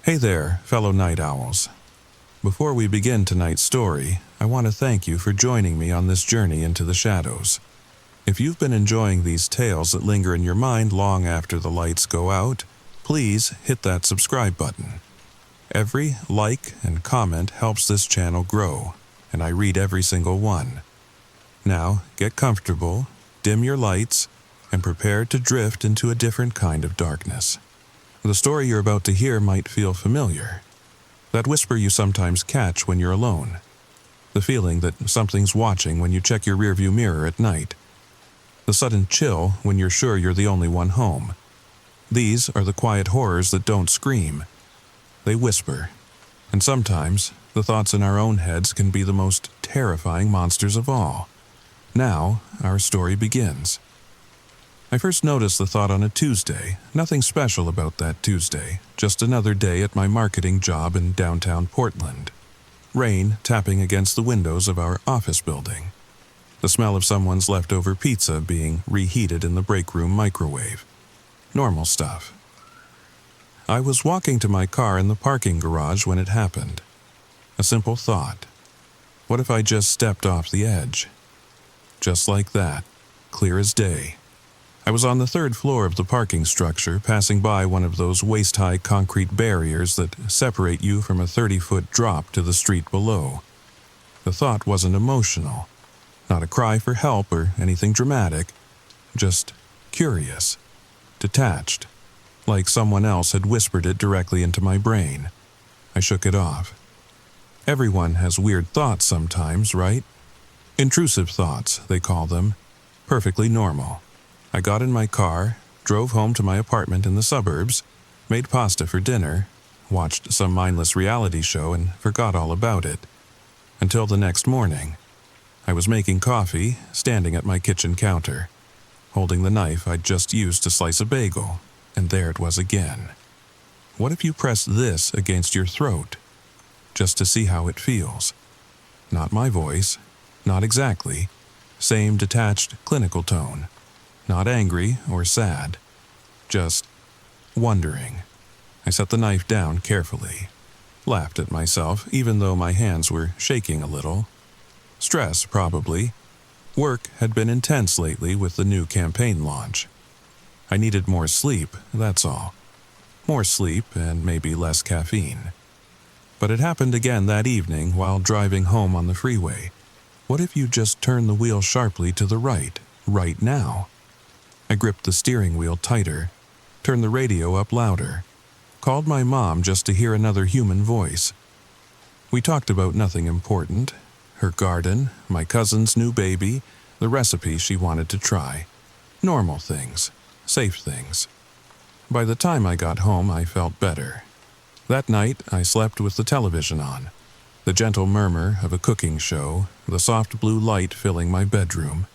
Hey there, fellow night owls. Before we begin tonight's story, I want to thank you for joining me on this journey into the shadows. If you've been enjoying these tales that linger in your mind long after the lights go out, please hit that subscribe button. Every like and comment helps this channel grow, and I read every single one. Now, get comfortable, dim your lights, and prepare to drift into a different kind of darkness. The story you're about to hear might feel familiar. That whisper you sometimes catch when you're alone. The feeling that something's watching when you check your rearview mirror at night. The sudden chill when you're sure you're the only one home. These are the quiet horrors that don't scream. They whisper. And sometimes, the thoughts in our own heads can be the most terrifying monsters of all. Now, our story begins. I first noticed the thought on a Tuesday. Nothing special about that Tuesday, just another day at my marketing job in downtown Portland. Rain tapping against the windows of our office building. The smell of someone's leftover pizza being reheated in the break room microwave. Normal stuff. I was walking to my car in the parking garage when it happened. A simple thought. What if I just stepped off the edge? Just like that, clear as day. I was on the third floor of the parking structure, passing by one of those waist-high concrete barriers that separate you from a 30-foot drop to the street below. The thought wasn't emotional, not a cry for help or anything dramatic, just curious, detached, like someone else had whispered it directly into my brain. I shook it off. Everyone has weird thoughts sometimes, right? Intrusive thoughts, they call them. Perfectly normal. I got in my car, drove home to my apartment in the suburbs, made pasta for dinner, watched some mindless reality show and forgot all about it. Until the next morning. I was making coffee, standing at my kitchen counter, holding the knife I'd just used to slice a bagel, and there it was again. What if you press this against your throat, just to see how it feels? Not my voice, not exactly, same detached clinical tone. Not angry or sad, just wondering. I set the knife down carefully, laughed at myself even though my hands were shaking a little. Stress, probably. Work had been intense lately with the new campaign launch. I needed more sleep, that's all. More sleep and maybe less caffeine. But it happened again that evening while driving home on the freeway. What if you just turn the wheel sharply to the right now? I gripped the steering wheel tighter, turned the radio up louder, called my mom just to hear another human voice. We talked about nothing important, her garden, my cousin's new baby, the recipe she wanted to try. Normal things, safe things. By the time I got home, I felt better. That night, I slept with the television on, the gentle murmur of a cooking show, the soft blue light filling my bedroom.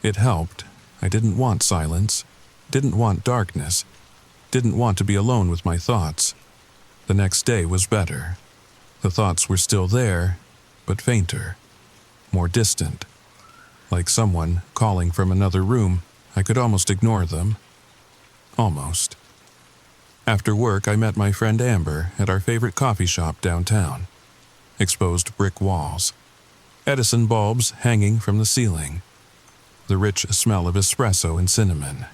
It helped. I didn't want silence, didn't want darkness, didn't want to be alone with my thoughts. The next day was better. The thoughts were still there, but fainter, more distant. Like someone calling from another room, I could almost ignore them. Almost. After work, I met my friend Amber at our favorite coffee shop downtown. Exposed brick walls. Edison bulbs hanging from the ceiling. The rich smell of espresso and cinnamon.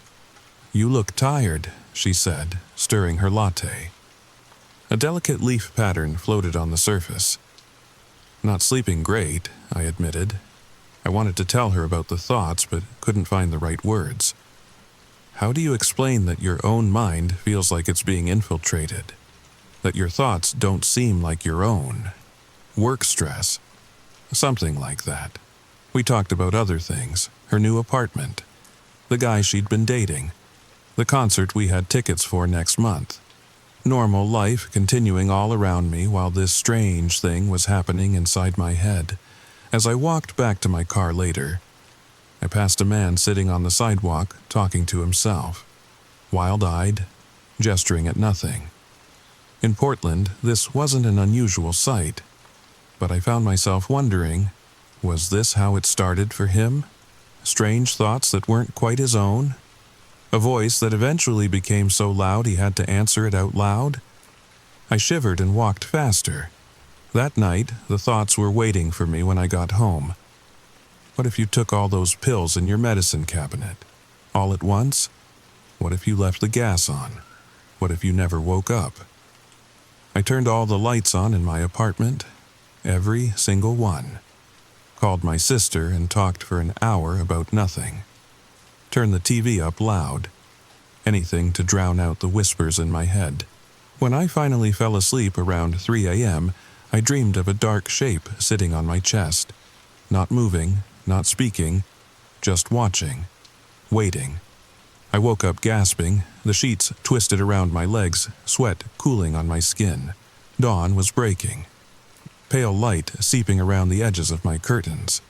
"You look tired," she said, stirring her latte. A delicate leaf pattern floated on the surface. Not sleeping great, I admitted. I wanted to tell her about the thoughts, but couldn't find the right words. How do you explain that your own mind feels like it's being infiltrated? That your thoughts don't seem like your own? Work stress. Something like that. We talked about other things, her new apartment, the guy she'd been dating, the concert we had tickets for next month. Normal life continuing all around me while this strange thing was happening inside my head. As I walked back to my car later, I passed a man sitting on the sidewalk talking to himself, wild-eyed, gesturing at nothing. In Portland, this wasn't an unusual sight, but I found myself wondering, was this how it started for him? Strange thoughts that weren't quite his own? A voice that eventually became so loud he had to answer it out loud? I shivered and walked faster. That night, the thoughts were waiting for me when I got home. What if you took all those pills in your medicine cabinet? All at once? What if you left the gas on? What if you never woke up? I turned all the lights on in my apartment, every single one. Called my sister and talked for an hour about nothing. Turned the TV up loud. Anything to drown out the whispers in my head. When I finally fell asleep around 3 a.m., I dreamed of a dark shape sitting on my chest. Not moving, not speaking, just watching, waiting. I woke up gasping, the sheets twisted around my legs, sweat cooling on my skin. Dawn was breaking. Pale light seeping around the edges of my curtains.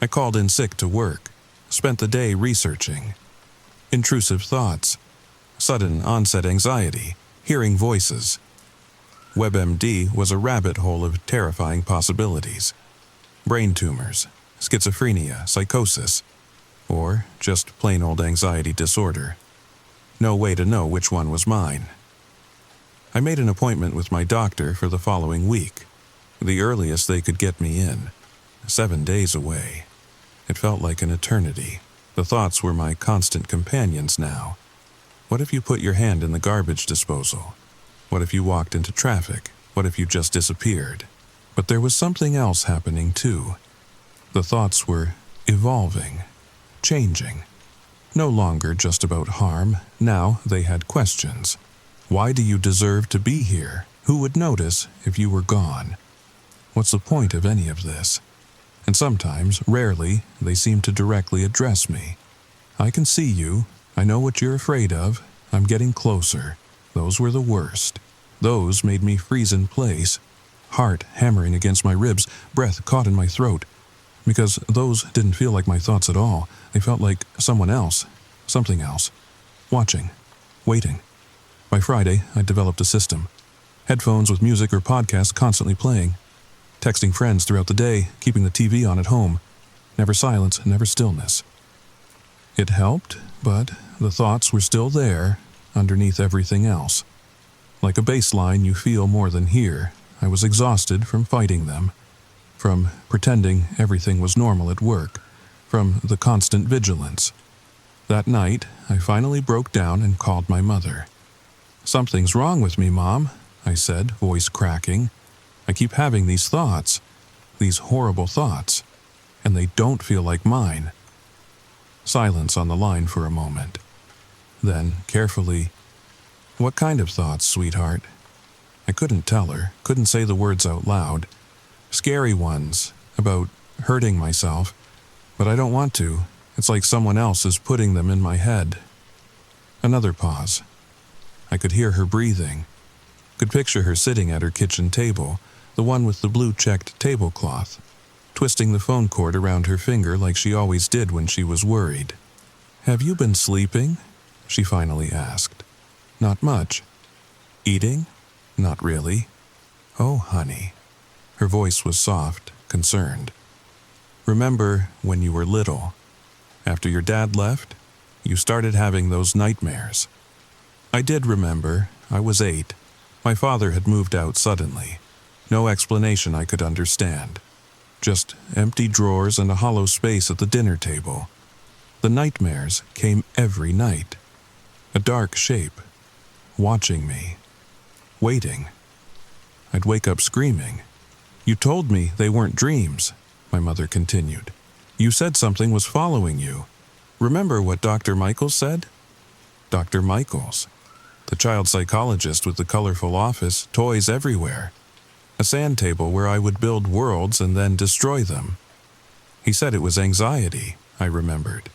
I called in sick to work, spent the day researching. Intrusive thoughts, sudden onset anxiety, hearing voices. WebMD was a rabbit hole of terrifying possibilities. Brain tumors, schizophrenia, psychosis, or just plain old anxiety disorder. No way to know which one was mine. I made an appointment with my doctor for the following week, the earliest they could get me in, 7 days away. It felt like an eternity. The thoughts were my constant companions now. What if you put your hand in the garbage disposal? What if you walked into traffic? What if you just disappeared? But there was something else happening too. The thoughts were evolving, changing. No longer just about harm, now they had questions. Why do you deserve to be here? Who would notice if you were gone? What's the point of any of this? And sometimes, rarely, they seem to directly address me. I can see you. I know what you're afraid of. I'm getting closer. Those were the worst. Those made me freeze in place. Heart hammering against my ribs, breath caught in my throat. Because those didn't feel like my thoughts at all. They felt like someone else, something else. Watching, waiting. By Friday, I'd developed a system. Headphones with music or podcasts constantly playing. Texting friends throughout the day, keeping the TV on at home. Never silence, never stillness. It helped, but the thoughts were still there, underneath everything else. Like a baseline you feel more than hear, I was exhausted from fighting them. From pretending everything was normal at work. From the constant vigilance. That night, I finally broke down and called my mother. "Something's wrong with me, Mom," I said, voice cracking. "I keep having these thoughts, these horrible thoughts, and they don't feel like mine." Silence on the line for a moment. Then, carefully, "What kind of thoughts, sweetheart?" I couldn't tell her, couldn't say the words out loud. Scary ones, about hurting myself, but I don't want to. It's like someone else is putting them in my head. Another pause. I could hear her breathing. Could picture her sitting at her kitchen table, the one with the blue-checked tablecloth, twisting the phone cord around her finger like she always did when she was worried. "Have you been sleeping?" she finally asked. "Not much." "Eating?" "Not really." "Oh, honey." Her voice was soft, concerned. "Remember when you were little? After your dad left, you started having those nightmares." I did remember. I was 8. My father had moved out suddenly. No explanation I could understand. Just empty drawers and a hollow space at the dinner table. The nightmares came every night. A dark shape, watching me, waiting. I'd wake up screaming. "You told me they weren't dreams," my mother continued. "You said something was following you. Remember what Dr. Michaels said?" Dr. Michaels, the child psychologist with the colorful office, toys everywhere. A sand table where I would build worlds and then destroy them. He said it was anxiety, I remembered.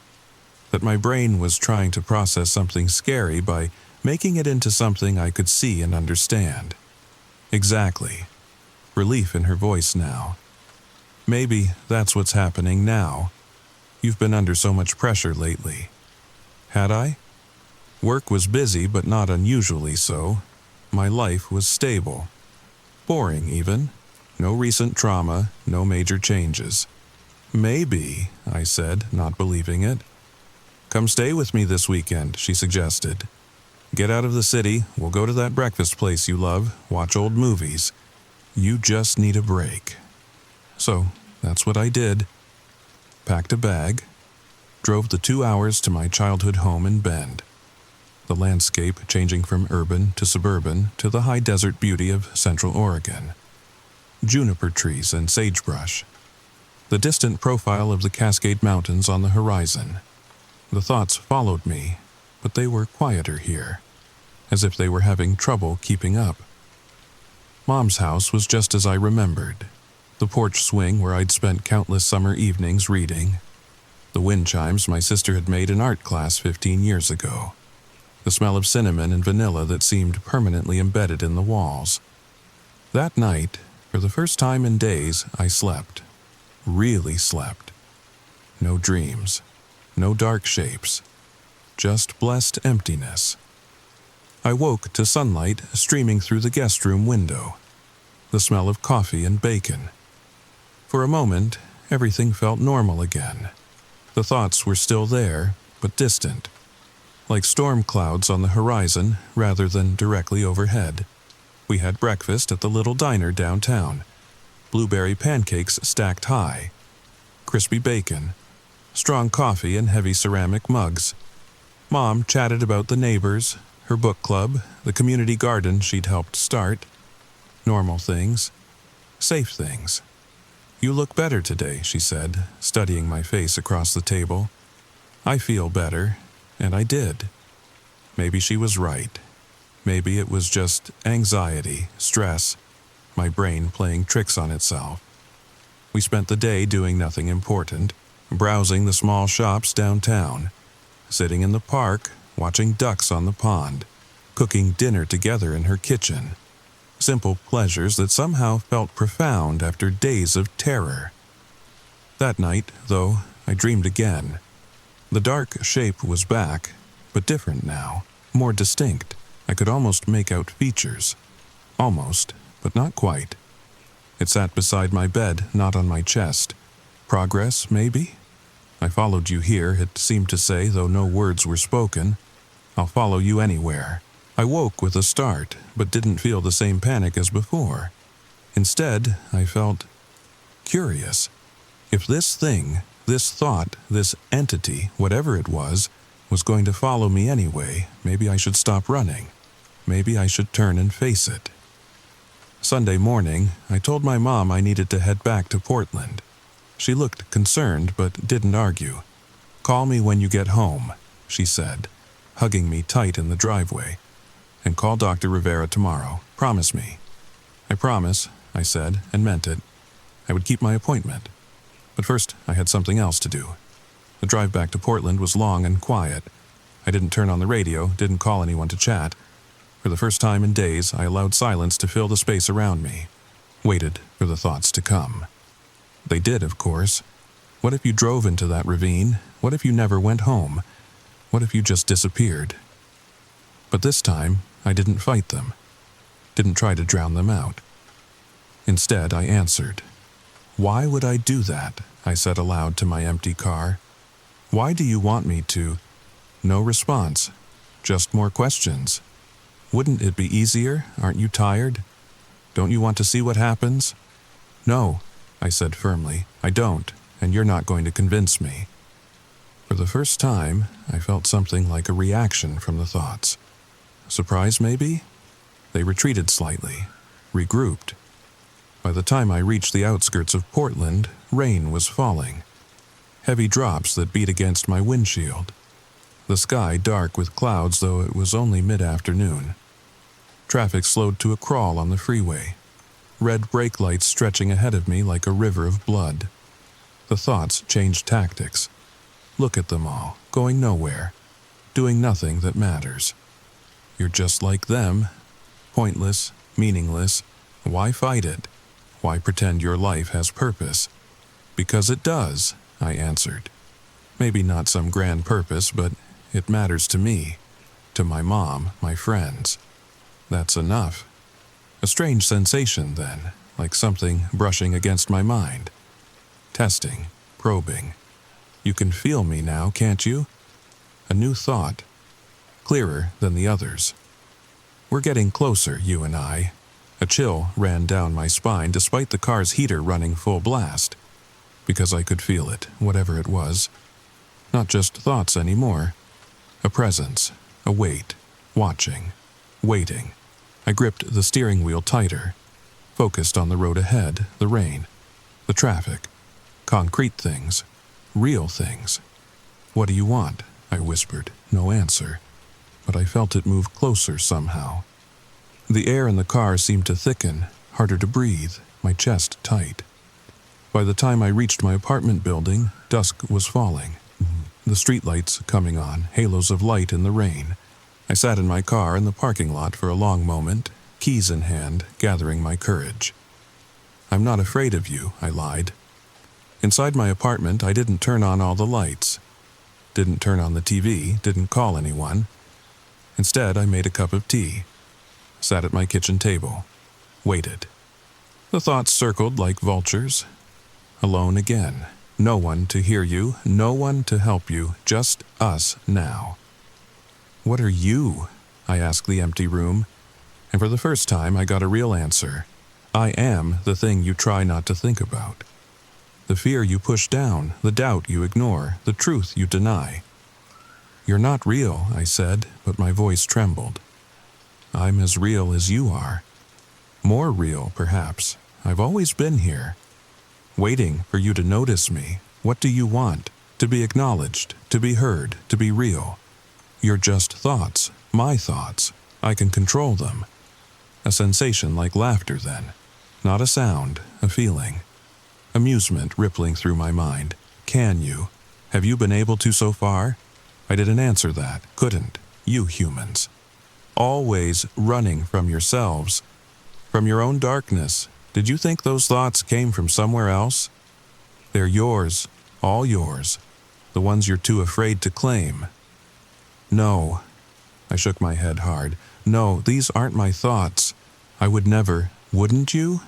That my brain was trying to process something scary by making it into something I could see and understand. Exactly. Relief in her voice now. "Maybe that's what's happening now. You've been under so much pressure lately." Had I? Work was busy, but not unusually so. My life was stable. Boring, even. No recent trauma, no major changes. "Maybe," I said, not believing it. "Come stay with me this weekend," she suggested. Get out of the city, we'll go to that breakfast place you love, watch old movies. You just need a break. So, that's what I did. Packed a bag, drove the 2 hours to my childhood home in Bend. The landscape changing from urban to suburban to the high desert beauty of Central Oregon. Juniper trees and sagebrush. The distant profile of the Cascade Mountains on the horizon. The thoughts followed me, but they were quieter here, as if they were having trouble keeping up. Mom's house was just as I remembered. The porch swing where I'd spent countless summer evenings reading. The wind chimes my sister had made in art class 15 years ago. The smell of cinnamon and vanilla that seemed permanently embedded in the walls. That night, for the first time in days, I slept. Really slept. No dreams. No dark shapes. Just blessed emptiness. I woke to sunlight streaming through the guest room window. The smell of coffee and bacon. For a moment, everything felt normal again. The thoughts were still there, but distant. Like storm clouds on the horizon rather than directly overhead. We had breakfast at the little diner downtown. Blueberry pancakes stacked high. Crispy bacon. Strong coffee in heavy ceramic mugs. Mom chatted about the neighbors, her book club, the community garden she'd helped start. Normal things. Safe things. You look better today, she said, studying my face across the table. I feel better. And I did. Maybe she was right. Maybe it was just anxiety, stress, my brain playing tricks on itself. We spent the day doing nothing important, browsing the small shops downtown, sitting in the park, watching ducks on the pond, cooking dinner together in her kitchen. Simple pleasures that somehow felt profound after days of terror. That night, though, I dreamed again. The dark shape was back, but different now, more distinct. I could almost make out features. Almost, but not quite. It sat beside my bed, not on my chest. Progress, maybe? I followed you here, it seemed to say, though no words were spoken. I'll follow you anywhere. I woke with a start, but didn't feel the same panic as before. Instead, I felt curious. If this thing, this thought, this entity, whatever it was going to follow me anyway, maybe I should stop running. Maybe I should turn and face it. Sunday morning, I told my mom I needed to head back to Portland. She looked concerned but didn't argue. "Call me when you get home," she said, hugging me tight in the driveway. "And call Dr. Rivera tomorrow. Promise me." "I promise," I said, and meant it. I would keep my appointment. But first, I had something else to do. The drive back to Portland was long and quiet. I didn't turn on the radio, didn't call anyone to chat. For the first time in days, I allowed silence to fill the space around me. Waited for the thoughts to come. They did, of course. What if you drove into that ravine? What if you never went home? What if you just disappeared? But this time, I didn't fight them. Didn't try to drown them out. Instead, I answered. "Why would I do that?" I said aloud to my empty car. "Why do you want me to?" No response. Just more questions. "Wouldn't it be easier? Aren't you tired? Don't you want to see what happens?" "No," I said firmly. "I don't, and you're not going to convince me." For the first time, I felt something like a reaction from the thoughts. Surprise, maybe? They retreated slightly, regrouped. By the time I reached the outskirts of Portland, rain was falling. Heavy drops that beat against my windshield. The sky dark with clouds, though it was only mid-afternoon. Traffic slowed to a crawl on the freeway. Red brake lights stretching ahead of me like a river of blood. The thoughts changed tactics. Look at them all, going nowhere, doing nothing that matters. You're just like them. Pointless, meaningless. Why fight it? Why pretend your life has purpose? Because it does, I answered. Maybe not some grand purpose, but it matters to me, to my mom, my friends. That's enough. A strange sensation then, like something brushing against my mind. Testing, probing. You can feel me now, can't you? A new thought. clearer than the others. "We're getting closer, you and I." A chill ran down my spine despite the car's heater running full blast, because I could feel it, whatever it was. Not just thoughts anymore. A presence, a weight, watching, waiting. I gripped the steering wheel tighter, focused on the road ahead, the rain, the traffic, concrete things, real things. "What do you want?" I whispered. No answer, but I felt it move closer somehow. The air in the car seemed to thicken, harder to breathe, my chest tight. By the time I reached my apartment building, dusk was falling. The streetlights coming on, halos of light in the rain. I sat in my car in the parking lot for a long moment, keys in hand, gathering my courage. "I'm not afraid of you," I lied. Inside my apartment, I didn't turn on all the lights, didn't turn on the TV, didn't call anyone. Instead, I made a cup of tea, sat at my kitchen table, waited. The thoughts circled like vultures. Alone again. No one to hear you, no one to help you, just us now. "What are you?" I asked the empty room, and for the first time I got a real answer. I am the thing you try not to think about. The fear you push down, the doubt you ignore, the truth you deny. "You're not real," I said, but my voice trembled. "I'm as real as you are. More real, perhaps. I've always been here, waiting for you to notice me. What do you want? To be acknowledged, to be heard, to be real. You're just thoughts, my thoughts. I can control them." A sensation like laughter then. Not a sound, a feeling. Amusement rippling through my mind. "Can you? Have you been able to so far?" I didn't answer that, couldn't. You humans. Always running from yourselves, from your own darkness. Did you think those thoughts came from somewhere else? They're yours, all yours, the ones you're too afraid to claim. "No." I shook my head hard. "No, these aren't my thoughts. I would never, wouldn't you?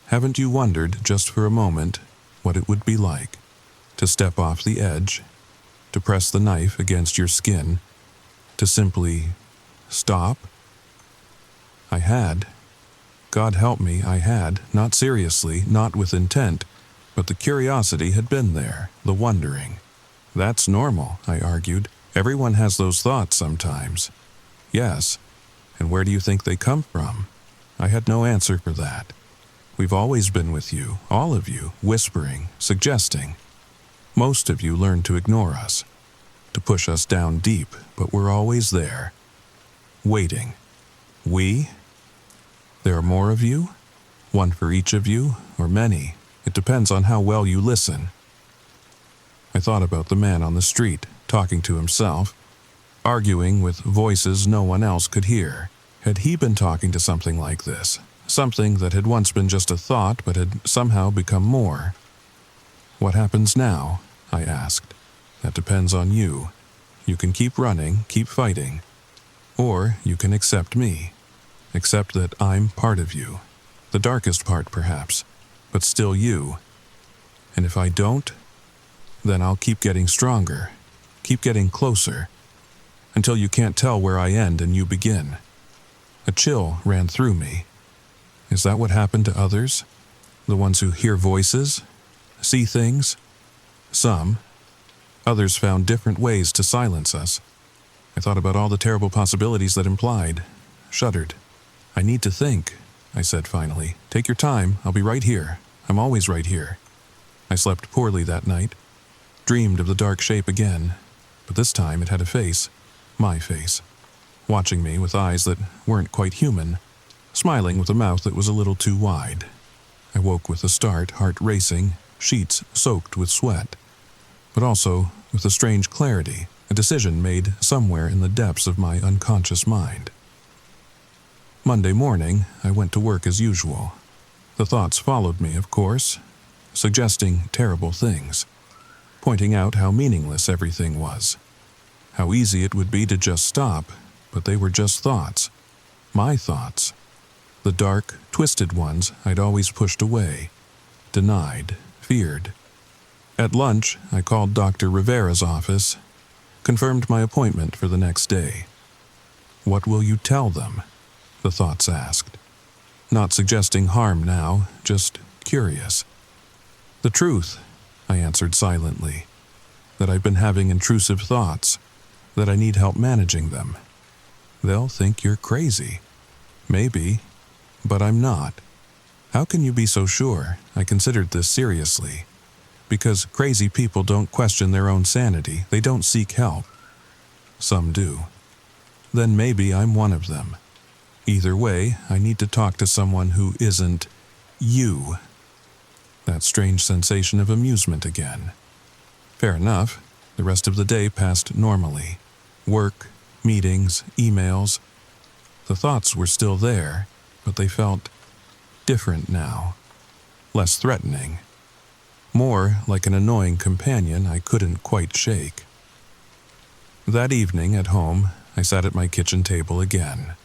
Haven't you wondered, just for a moment, what it would be like? To step off the edge, to press the knife against your skin, to simply stop?" I had. God help me, I had, not seriously, not with intent, but the curiosity had been there, the wondering. "That's normal," I argued. "Everyone has those thoughts sometimes." "Yes, and where do you think they come from?" I had no answer for that. "We've always been with you, all of you, whispering, suggesting. Most of you learn to ignore us, to push us down deep, but we're always there, waiting. We? There are more of you? One for each of you, or many? It depends on how well you listen." I thought about the man on the street, talking to himself, arguing with voices no one else could hear. Had he been talking to something like this? Something that had once been just a thought but had somehow become more? "What happens now?" I asked. "That depends on you. You can keep running, keep fighting. Or you can accept me. Accept that I'm part of you. The darkest part, perhaps, but still you. And if I don't, then I'll keep getting stronger, keep getting closer, until you can't tell where I end and you begin." A chill ran through me. Is that what happened to others? The ones who hear voices, see things? Some. Others found different ways to silence us. I thought about all the terrible possibilities that implied, shuddered. "I need to think," I said finally. "Take your time, I'll be right here. I'm always right here." I slept poorly that night, dreamed of the dark shape again, but this time it had a face, my face, watching me with eyes that weren't quite human, smiling with a mouth that was a little too wide. I woke with a start, heart racing, sheets soaked with sweat, but also with a strange clarity, a decision made somewhere in the depths of my unconscious mind. Monday morning, I went to work as usual. The thoughts followed me, of course, suggesting terrible things, pointing out how meaningless everything was, how easy it would be to just stop, but they were just thoughts, my thoughts, the dark, twisted ones I'd always pushed away, denied, feared. At lunch, I called Dr. Rivera's office, confirmed my appointment for the next day. What will you tell them? The thoughts asked. Not suggesting harm now, just curious. The truth, I answered silently. That I've been having intrusive thoughts, that I need help managing them. They'll think you're crazy. Maybe, but I'm not. How can you be so sure? I considered this seriously. Because crazy people don't question their own sanity, they don't seek help. Some do. Then maybe I'm one of them. Either way, I need to talk to someone who isn't you. That strange sensation of amusement again. Fair enough, the rest of the day passed normally. Work, meetings, emails. The thoughts were still there, but they felt different now. Less threatening. More like an annoying companion I couldn't quite shake. That evening at home, I sat at my kitchen table again.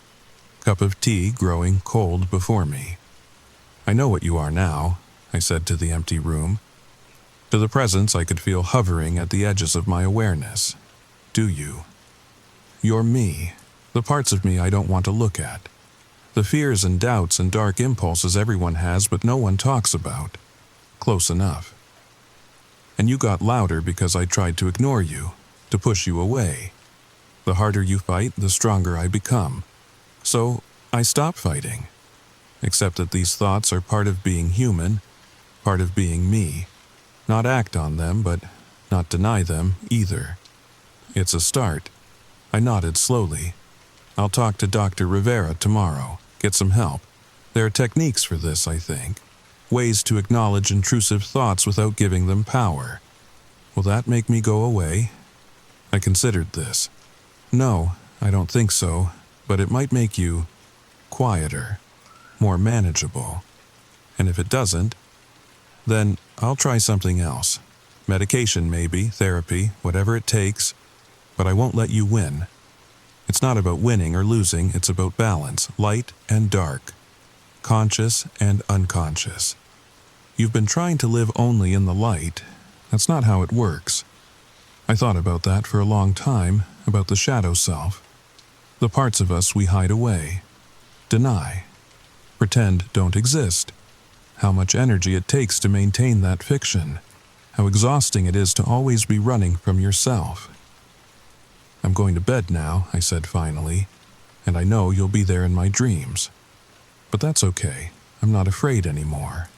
Cup of tea growing cold before me. I know what you are now, I said to the empty room. To the presence I could feel hovering at the edges of my awareness. Do you? You're me, the parts of me I don't want to look at. The fears and doubts and dark impulses everyone has but no one talks about. Close enough. And you got louder because I tried to ignore you, to push you away. The harder you fight, the stronger I become. So I stop fighting. Except that these thoughts are part of being human, part of being me. Not act on them, but not deny them either. It's a start. I nodded slowly. I'll talk to Dr. Rivera tomorrow, get some help. There are techniques for this, I think. Ways to acknowledge intrusive thoughts without giving them power. Will that make me go away? I considered this. No, I don't think so, but it might make you quieter, more manageable. And if it doesn't, then I'll try something else. Medication maybe, therapy, whatever it takes, but I won't let you win. It's not about winning or losing, it's about balance, light and dark, conscious and unconscious. You've been trying to live only in the light. That's not how it works. I thought about that for a long time, about the shadow self. The parts of us we hide away, deny, pretend don't exist. How much energy it takes to maintain that fiction. How exhausting it is to always be running from yourself. I'm going to bed now, I said finally, and I know you'll be there in my dreams. But that's okay. I'm not afraid anymore.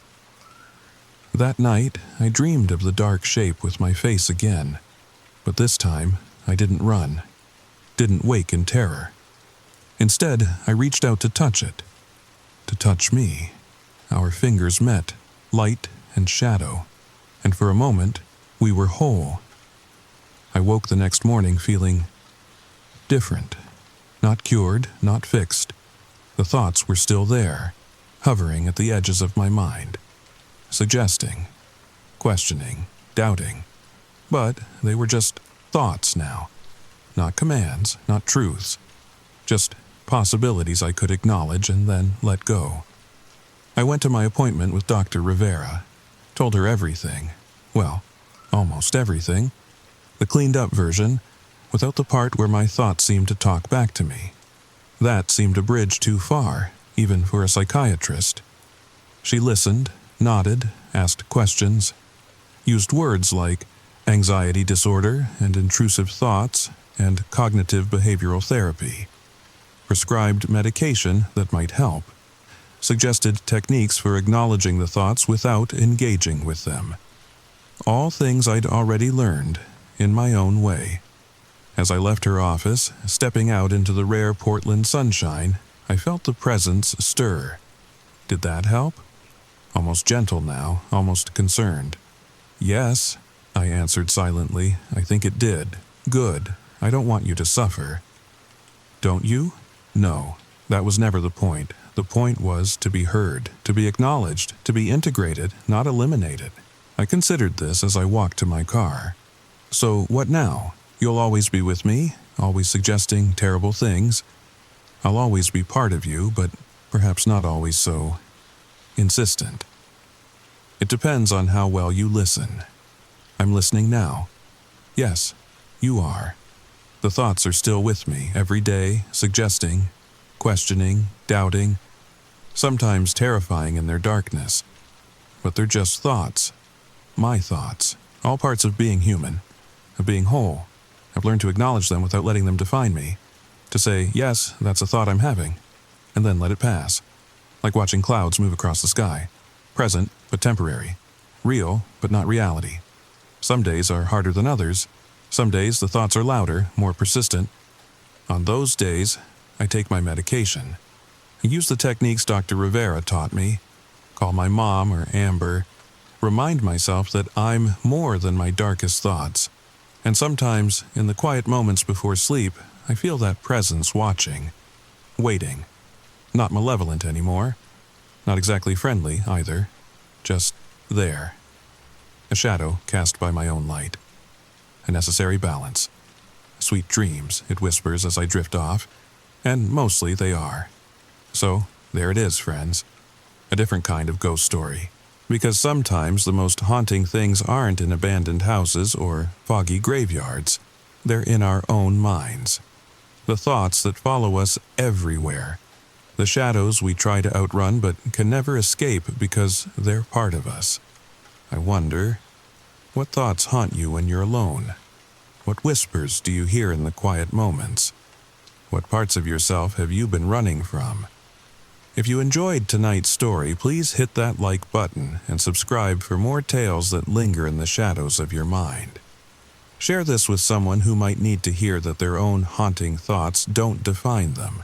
That night, I dreamed of the dark shape with my face again. But this time, I didn't run. Didn't wake in terror. Instead, I reached out to touch it. To touch me. Our fingers met, light and shadow. And for a moment, we were whole. I woke the next morning feeling different. Not cured, not fixed. The thoughts were still there, hovering at the edges of my mind. Suggesting, questioning, doubting. But they were just thoughts now. Not commands, not truths. Just possibilities I could acknowledge and then let go. I went to my appointment with Dr. Rivera. Told her everything. Well, almost everything. The cleaned-up version, without the part where my thoughts seemed to talk back to me. That seemed a bridge too far, even for a psychiatrist. She listened, nodded, asked questions, used words like anxiety disorder and intrusive thoughts and cognitive behavioral therapy, prescribed medication that might help, suggested techniques for acknowledging the thoughts without engaging with them. All things I'd already learned, in my own way. As I left her office, stepping out into the rare Portland sunshine, I felt the presence stir. Did that help? Almost gentle now, almost concerned. Yes, I answered silently. I think it did. Good. I don't want you to suffer. Don't you? No, that was never the point. The point was to be heard, to be acknowledged, to be integrated, not eliminated. I considered this as I walked to my car. So what now? You'll always be with me, always suggesting terrible things. I'll always be part of you, but perhaps not always so insistent. It depends on how well you listen. I'm listening now. Yes, you are. The thoughts are still with me every day, suggesting, questioning, doubting, sometimes terrifying in their darkness. But they're just thoughts. My thoughts. All parts of being human, of being whole. I've learned to acknowledge them without letting them define me. To say, yes, that's a thought I'm having, and then let it pass. Like watching clouds move across the sky. Present, but temporary. Real, but not reality. Some days are harder than others. Some days the thoughts are louder, more persistent. On those days, I take my medication. I use the techniques Dr. Rivera taught me. Call my mom or Amber. Remind myself that I'm more than my darkest thoughts. And sometimes, in the quiet moments before sleep, I feel that presence watching, waiting. Not malevolent anymore. Not exactly friendly, either. Just there. A shadow cast by my own light. A necessary balance. Sweet dreams, it whispers as I drift off, and mostly they are. So, there it is, friends. A different kind of ghost story. Because sometimes the most haunting things aren't in abandoned houses or foggy graveyards. They're in our own minds. The thoughts that follow us everywhere. The shadows we try to outrun but can never escape because they're part of us. I wonder, what thoughts haunt you when you're alone? What whispers do you hear in the quiet moments? What parts of yourself have you been running from? If you enjoyed tonight's story, please hit that like button and subscribe for more tales that linger in the shadows of your mind. Share this with someone who might need to hear that their own haunting thoughts don't define them.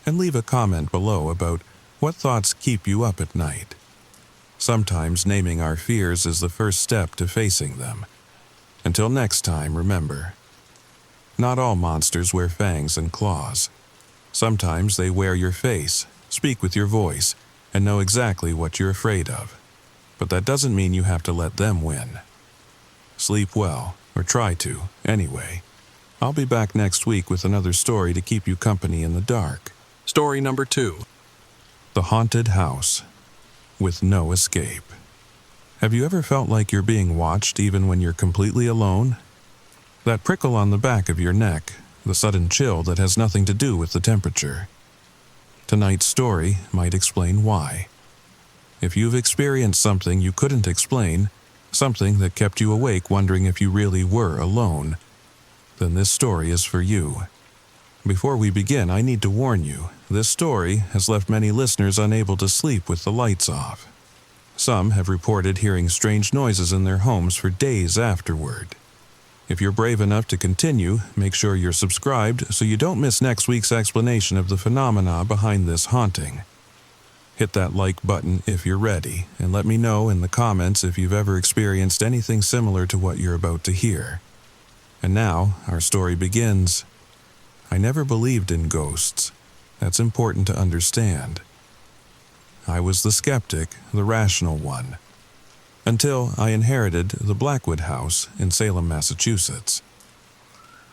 And leave a comment below about what thoughts keep you up at night. Sometimes naming our fears is the first step to facing them. Until next time, remember, not all monsters wear fangs and claws. Sometimes they wear your face, speak with your voice, and know exactly what you're afraid of. But that doesn't mean you have to let them win. Sleep well, or try to, anyway. I'll be back next week with another story to keep you company in the dark. Story number 2. The Haunted House, with no escape. Have you ever felt like you're being watched even when you're completely alone? That prickle on the back of your neck, the sudden chill that has nothing to do with the temperature. Tonight's story might explain why. If you've experienced something you couldn't explain, something that kept you awake wondering if you really were alone, then this story is for you. Before we begin, I need to warn you, this story has left many listeners unable to sleep with the lights off. Some have reported hearing strange noises in their homes for days afterward. If you're brave enough to continue, make sure you're subscribed so you don't miss next week's explanation of the phenomena behind this haunting. Hit that like button if you're ready, and let me know in the comments if you've ever experienced anything similar to what you're about to hear. And now, our story begins. I never believed in ghosts. That's important to understand. I was the skeptic, the rational one. Until I inherited the Blackwood House in Salem, Massachusetts.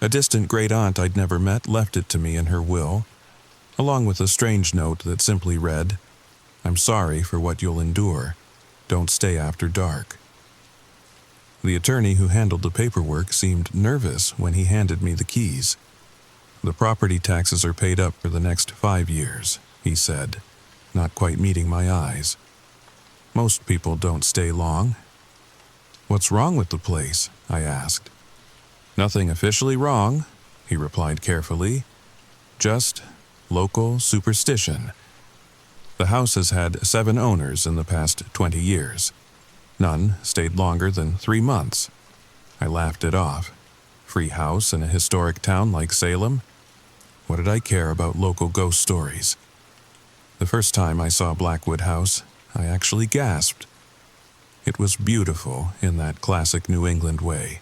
A distant great-aunt I'd never met left it to me in her will, along with a strange note that simply read, "I'm sorry for what you'll endure. Don't stay after dark." The attorney who handled the paperwork seemed nervous when he handed me the keys. "The property taxes are paid up for the next 5 years," he said, not quite meeting my eyes. "Most people don't stay long." "What's wrong with the place?" I asked. "Nothing officially wrong," he replied carefully. "Just local superstition. The house has had 7 owners in the past 20 years. None stayed longer than 3 months. I laughed it off. Free house in a historic town like Salem? What did I care about local ghost stories? The first time I saw Blackwood House, I actually gasped. It was beautiful in that classic New England way.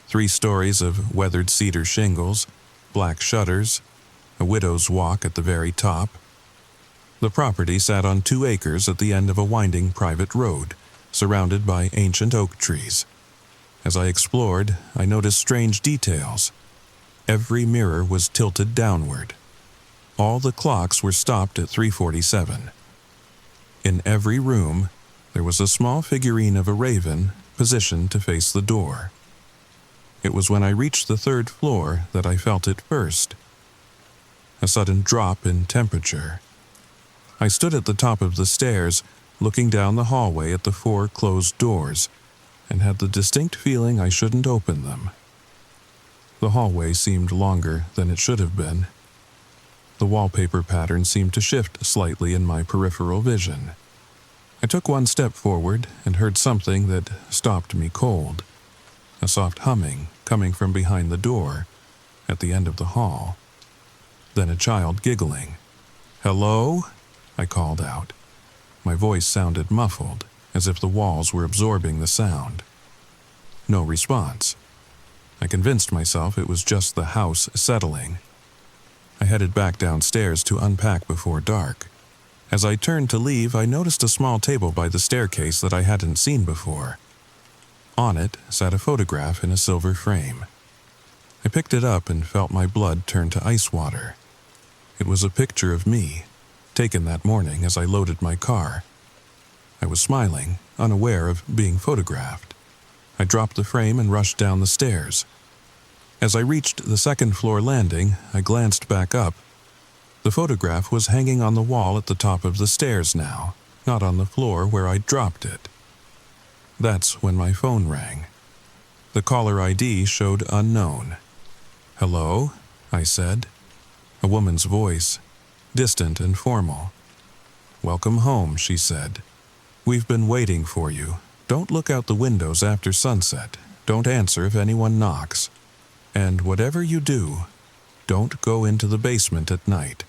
3 stories of weathered cedar shingles, black shutters, a widow's walk at the very top. The property sat on 2 acres at the end of a winding private road, surrounded by ancient oak trees. As I explored, I noticed strange details. Every mirror was tilted downward. All the clocks were stopped at 3:47. In every room, there was a small figurine of a raven positioned to face the door. It was when I reached the third floor that I felt it first. A sudden drop in temperature. I stood at the top of the stairs, looking down the hallway at the 4 closed doors, and had the distinct feeling I shouldn't open them. The hallway seemed longer than it should have been. The wallpaper pattern seemed to shift slightly in my peripheral vision. I took one step forward and heard something that stopped me cold. A soft humming coming from behind the door at the end of the hall. Then a child giggling. "Hello?" I called out. My voice sounded muffled, as if the walls were absorbing the sound. No response. I convinced myself it was just the house settling. I headed back downstairs to unpack before dark. As I turned to leave, I noticed a small table by the staircase that I hadn't seen before. On it sat a photograph in a silver frame. I picked it up and felt my blood turn to ice water. It was a picture of me, taken that morning as I loaded my car. I was smiling, unaware of being photographed. I dropped the frame and rushed down the stairs. As I reached the second-floor landing, I glanced back up. The photograph was hanging on the wall at the top of the stairs now, not on the floor where I'd dropped it. That's when my phone rang. The caller ID showed unknown. "Hello?" I said. A woman's voice, distant and formal. "Welcome home," she said. "We've been waiting for you. Don't look out the windows after sunset. Don't answer if anyone knocks. And whatever you do, don't go into the basement at night."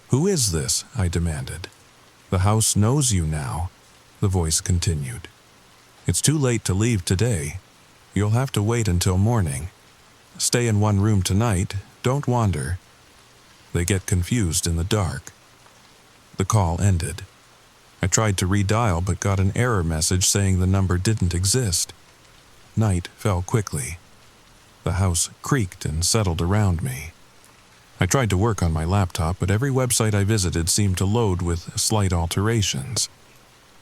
"Who is this?" I demanded. "The house knows you now," the voice continued. "It's too late to leave today. You'll have to wait until morning. Stay in one room tonight. Don't wander." They get confused in the dark. The call ended. I tried to redial but got an error message saying the number didn't exist. Night fell quickly. The house creaked and settled around me. I tried to work on my laptop, but every website I visited seemed to load with slight alterations.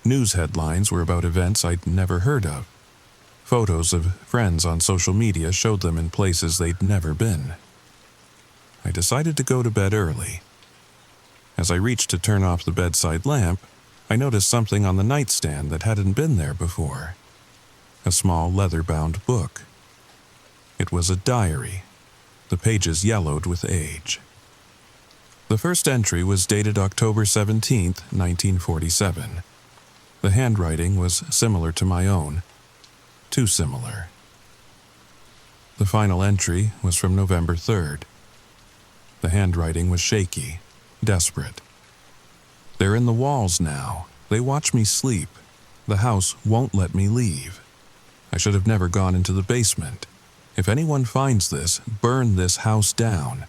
News headlines were about events I'd never heard of. Photos of friends on social media showed them in places they'd never been. I decided to go to bed early. As I reached to turn off the bedside lamp, I noticed something on the nightstand that hadn't been there before. A small leather-bound book. It was a diary, the pages yellowed with age. The first entry was dated October 17th, 1947. The handwriting was similar to my own. Too similar. The final entry was from November 3rd. The handwriting was shaky, desperate. "They're in the walls now. They watch me sleep. The house won't let me leave. I should have never gone into the basement. If anyone finds this, burn this house down.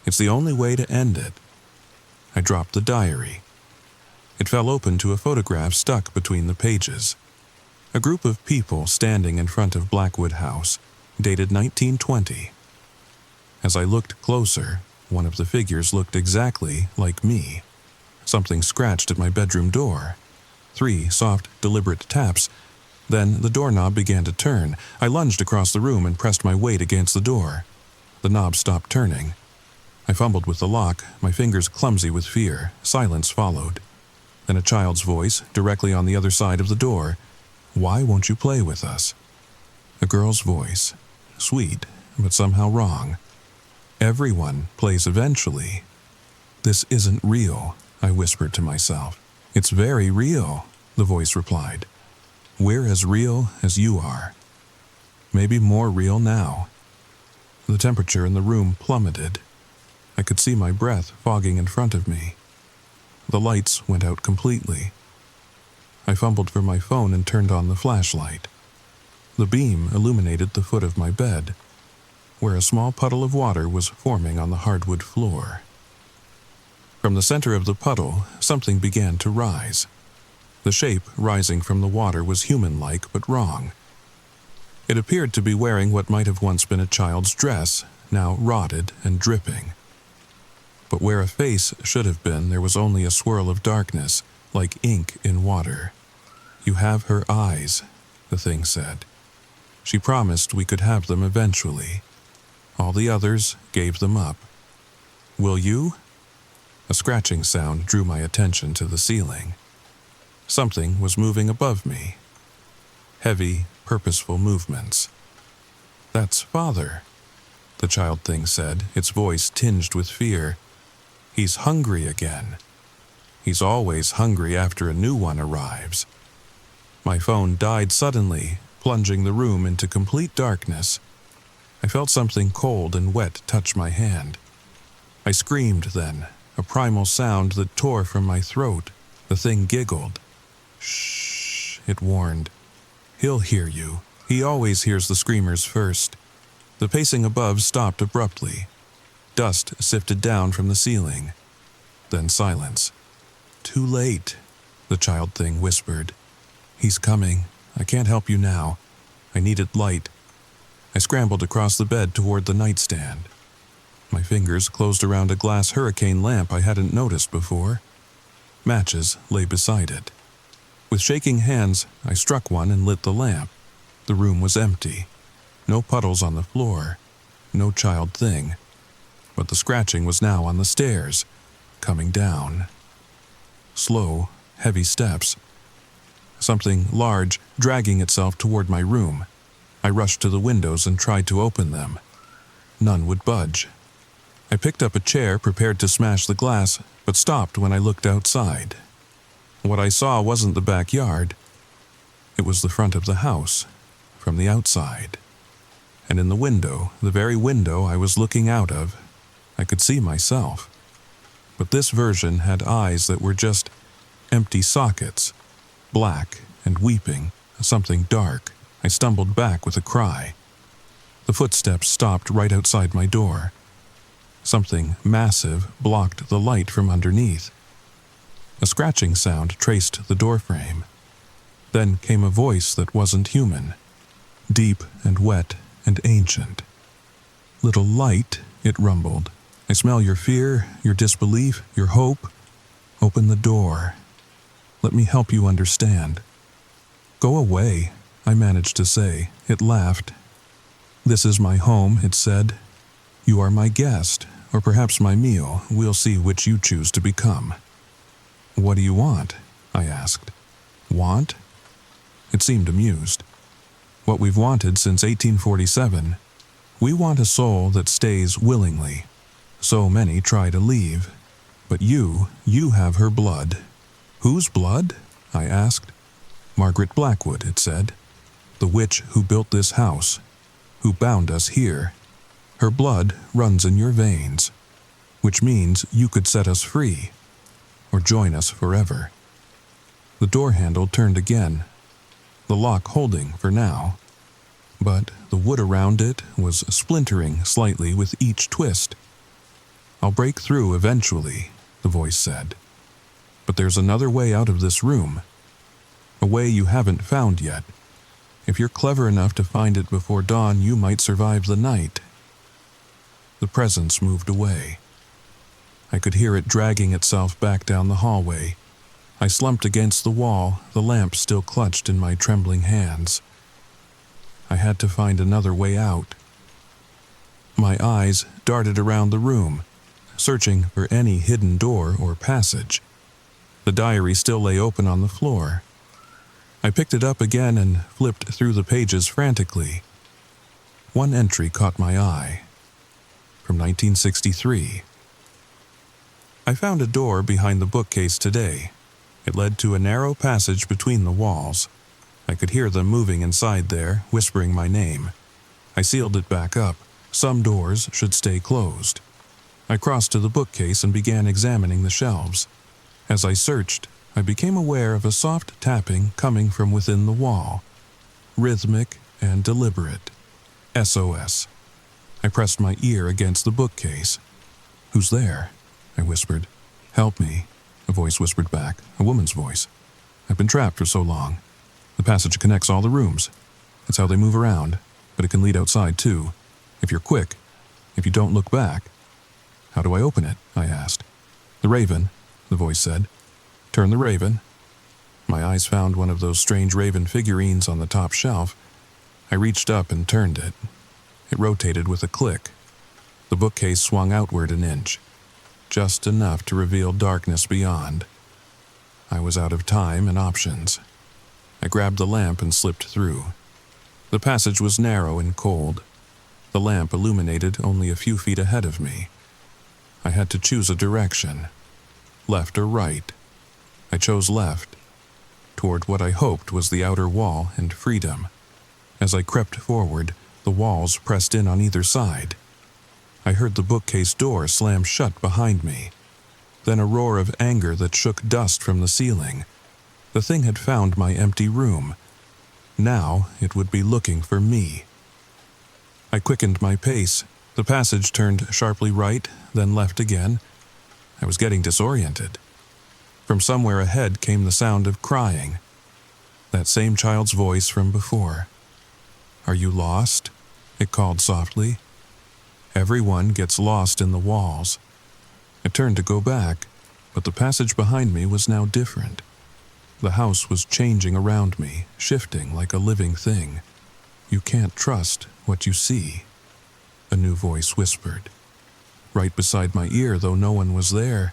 It's the only way to end it." I dropped the diary. It fell open to a photograph stuck between the pages. A group of people standing in front of Blackwood House, dated 1920. As I looked closer, one of the figures looked exactly like me. Something scratched at my bedroom door. 3 soft, deliberate taps. Then the doorknob began to turn. I lunged across the room and pressed my weight against the door. The knob stopped turning. I fumbled with the lock, my fingers clumsy with fear. Silence followed. Then a child's voice, directly on the other side of the door. "Why won't you play with us?" A girl's voice. Sweet, but somehow wrong. "Everyone plays eventually." "This isn't real," I whispered to myself. "It's very real," the voice replied. "We're as real as you are. Maybe more real now." The temperature in the room plummeted. I could see my breath fogging in front of me. The lights went out completely. I fumbled for my phone and turned on the flashlight. The beam illuminated the foot of my bed, where a small puddle of water was forming on the hardwood floor. From the center of the puddle, something began to rise. The shape rising from the water was human-like but wrong. It appeared to be wearing what might have once been a child's dress, now rotted and dripping. But where a face should have been, there was only a swirl of darkness, like ink in water. "You have her eyes," the thing said. She promised we could have them eventually. All the others gave them up. Will you? A scratching sound drew my attention to the ceiling. Something was moving above me. Heavy, purposeful movements. That's Father, the child thing said, its voice tinged with fear. He's hungry again. He's always hungry after a new one arrives. My phone died suddenly, plunging the room into complete darkness. I felt something cold and wet touch my hand. I screamed then, a primal sound that tore from my throat. The thing giggled. Shh, it warned. He'll hear you. He always hears the screamers first. The pacing above stopped abruptly. Dust sifted down from the ceiling. Then silence. Too late, the child thing whispered. He's coming. I can't help you now. I needed light. I scrambled across the bed toward the nightstand. My fingers closed around a glass hurricane lamp I hadn't noticed before. Matches lay beside it. With shaking hands, I struck one and lit the lamp. The room was empty. No puddles on the floor. No child thing. But the scratching was now on the stairs, coming down. Slow, heavy steps. Something large dragging itself toward my room. I rushed to the windows and tried to open them. None would budge. I picked up a chair prepared to smash the glass, but stopped when I looked outside. What I saw wasn't the backyard. It was the front of the house, from the outside. And in the window, the very window I was looking out of, I could see myself. But this version had eyes that were just empty sockets, black and weeping, something dark. I stumbled back with a cry. The footsteps stopped right outside my door. Something massive blocked the light from underneath. A scratching sound traced the doorframe. Then came a voice that wasn't human, deep and wet and ancient. Little light, it rumbled. I smell your fear, your disbelief, your hope. Open the door. Let me help you understand. Go away, I managed to say. It laughed. This is my home, it said. You are my guest, or perhaps my meal. We'll see which you choose to become. What do you want? I asked. Want? It seemed amused. What we've wanted since 1847. We want a soul that stays willingly. So many try to leave. But you have her blood. Whose blood? I asked. Margaret Blackwood, it said. The witch who built this house, who bound us here. Her blood runs in your veins, which means you could set us free, or join us forever. The door handle turned again, the lock holding for now, but the wood around it was splintering slightly with each twist. I'll break through eventually, the voice said. But there's another way out of this room, a way you haven't found yet. If you're clever enough to find it before dawn, you might survive the night. The presence moved away. I could hear it dragging itself back down the hallway. I slumped against the wall, the lamp still clutched in my trembling hands. I had to find another way out. My eyes darted around the room, searching for any hidden door or passage. The diary still lay open on the floor. I picked it up again and flipped through the pages frantically. One entry caught my eye. From 1963. I found a door behind the bookcase today. It led to a narrow passage between the walls. I could hear them moving inside there, whispering my name. I sealed it back up. Some doors should stay closed. I crossed to the bookcase and began examining the shelves. As I searched, I became aware of a soft tapping coming from within the wall. Rhythmic and deliberate. SOS. I pressed my ear against the bookcase. Who's there? I whispered. Help me, a voice whispered back, a woman's voice. I've been trapped for so long. The passage connects all the rooms. It's how they move around, but it can lead outside too. If you're quick, if you don't look back. How do I open it? I asked. The raven, the voice said. Turn the raven. My eyes found one of those strange raven figurines on the top shelf. I reached up and turned it. It rotated with a click. The bookcase swung outward an inch, just enough to reveal darkness beyond. I was out of time and options. I grabbed the lamp and slipped through. The passage was narrow and cold. The lamp illuminated only a few feet ahead of me. I had to choose a direction, left or right. I chose left, toward what I hoped was the outer wall and freedom. As I crept forward, the walls pressed in on either side. I heard the bookcase door slam shut behind me, then a roar of anger that shook dust from the ceiling. The thing had found my empty room. Now it would be looking for me. I quickened my pace. The passage turned sharply right, then left again. I was getting disoriented. From somewhere ahead came the sound of crying. That same child's voice from before. "Are you lost?" it called softly. Everyone gets lost in the walls. I turned to go back, but the passage behind me was now different. The house was changing around me, shifting like a living thing. "You can't trust what you see," a new voice whispered, right beside my ear, though no one was there.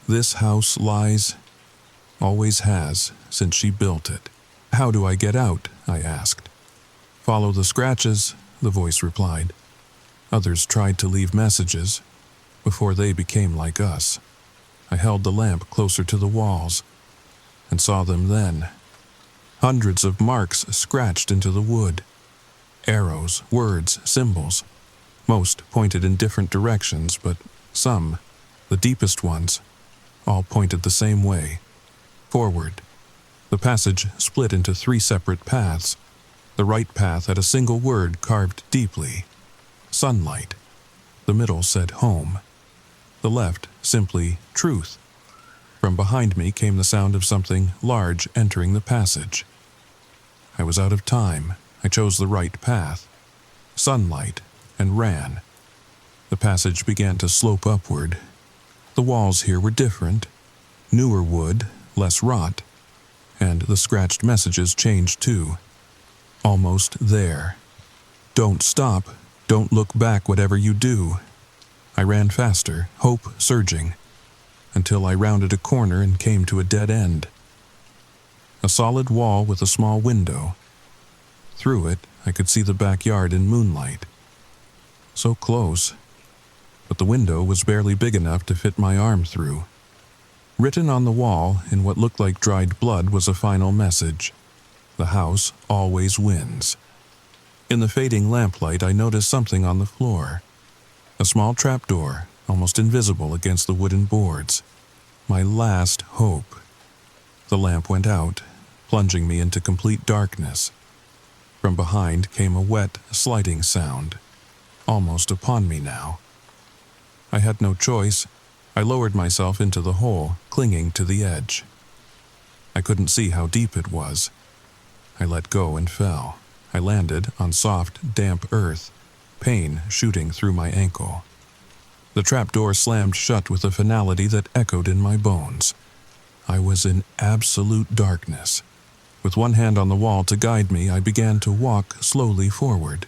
"This house lies, always has, since she built it." "How do I get out?" I asked. "Follow the scratches," the voice replied. Others tried to leave messages before they became like us. I held the lamp closer to the walls and saw them then. Hundreds of marks scratched into the wood. Arrows, words, symbols. Most pointed in different directions, but some, the deepest ones, all pointed the same way, forward. The passage split into 3 separate paths. The right path had a single word carved deeply: sunlight. The middle said home. The left simply truth. From behind me came the sound of something large entering the passage. I was out of time. I chose the right path, sunlight, and ran. The passage began to slope upward. The walls here were different, newer wood, less rot, and the scratched messages changed too. Almost there. "Don't stop. Don't look back whatever you do." I ran faster, hope surging, until I rounded a corner and came to a dead end. A solid wall with a small window. Through it, I could see the backyard in moonlight. So close, but the window was barely big enough to fit my arm through. Written on the wall in what looked like dried blood was a final message: "The house always wins." In the fading lamplight, I noticed something on the floor. A small trapdoor, almost invisible against the wooden boards. My last hope. The lamp went out, plunging me into complete darkness. From behind came a wet, sliding sound, almost upon me now. I had no choice. I lowered myself into the hole, clinging to the edge. I couldn't see how deep it was. I let go and fell. I landed on soft, damp earth, pain shooting through my ankle. The trapdoor slammed shut with a finality that echoed in my bones. I was in absolute darkness. With one hand on the wall to guide me, I began to walk slowly forward.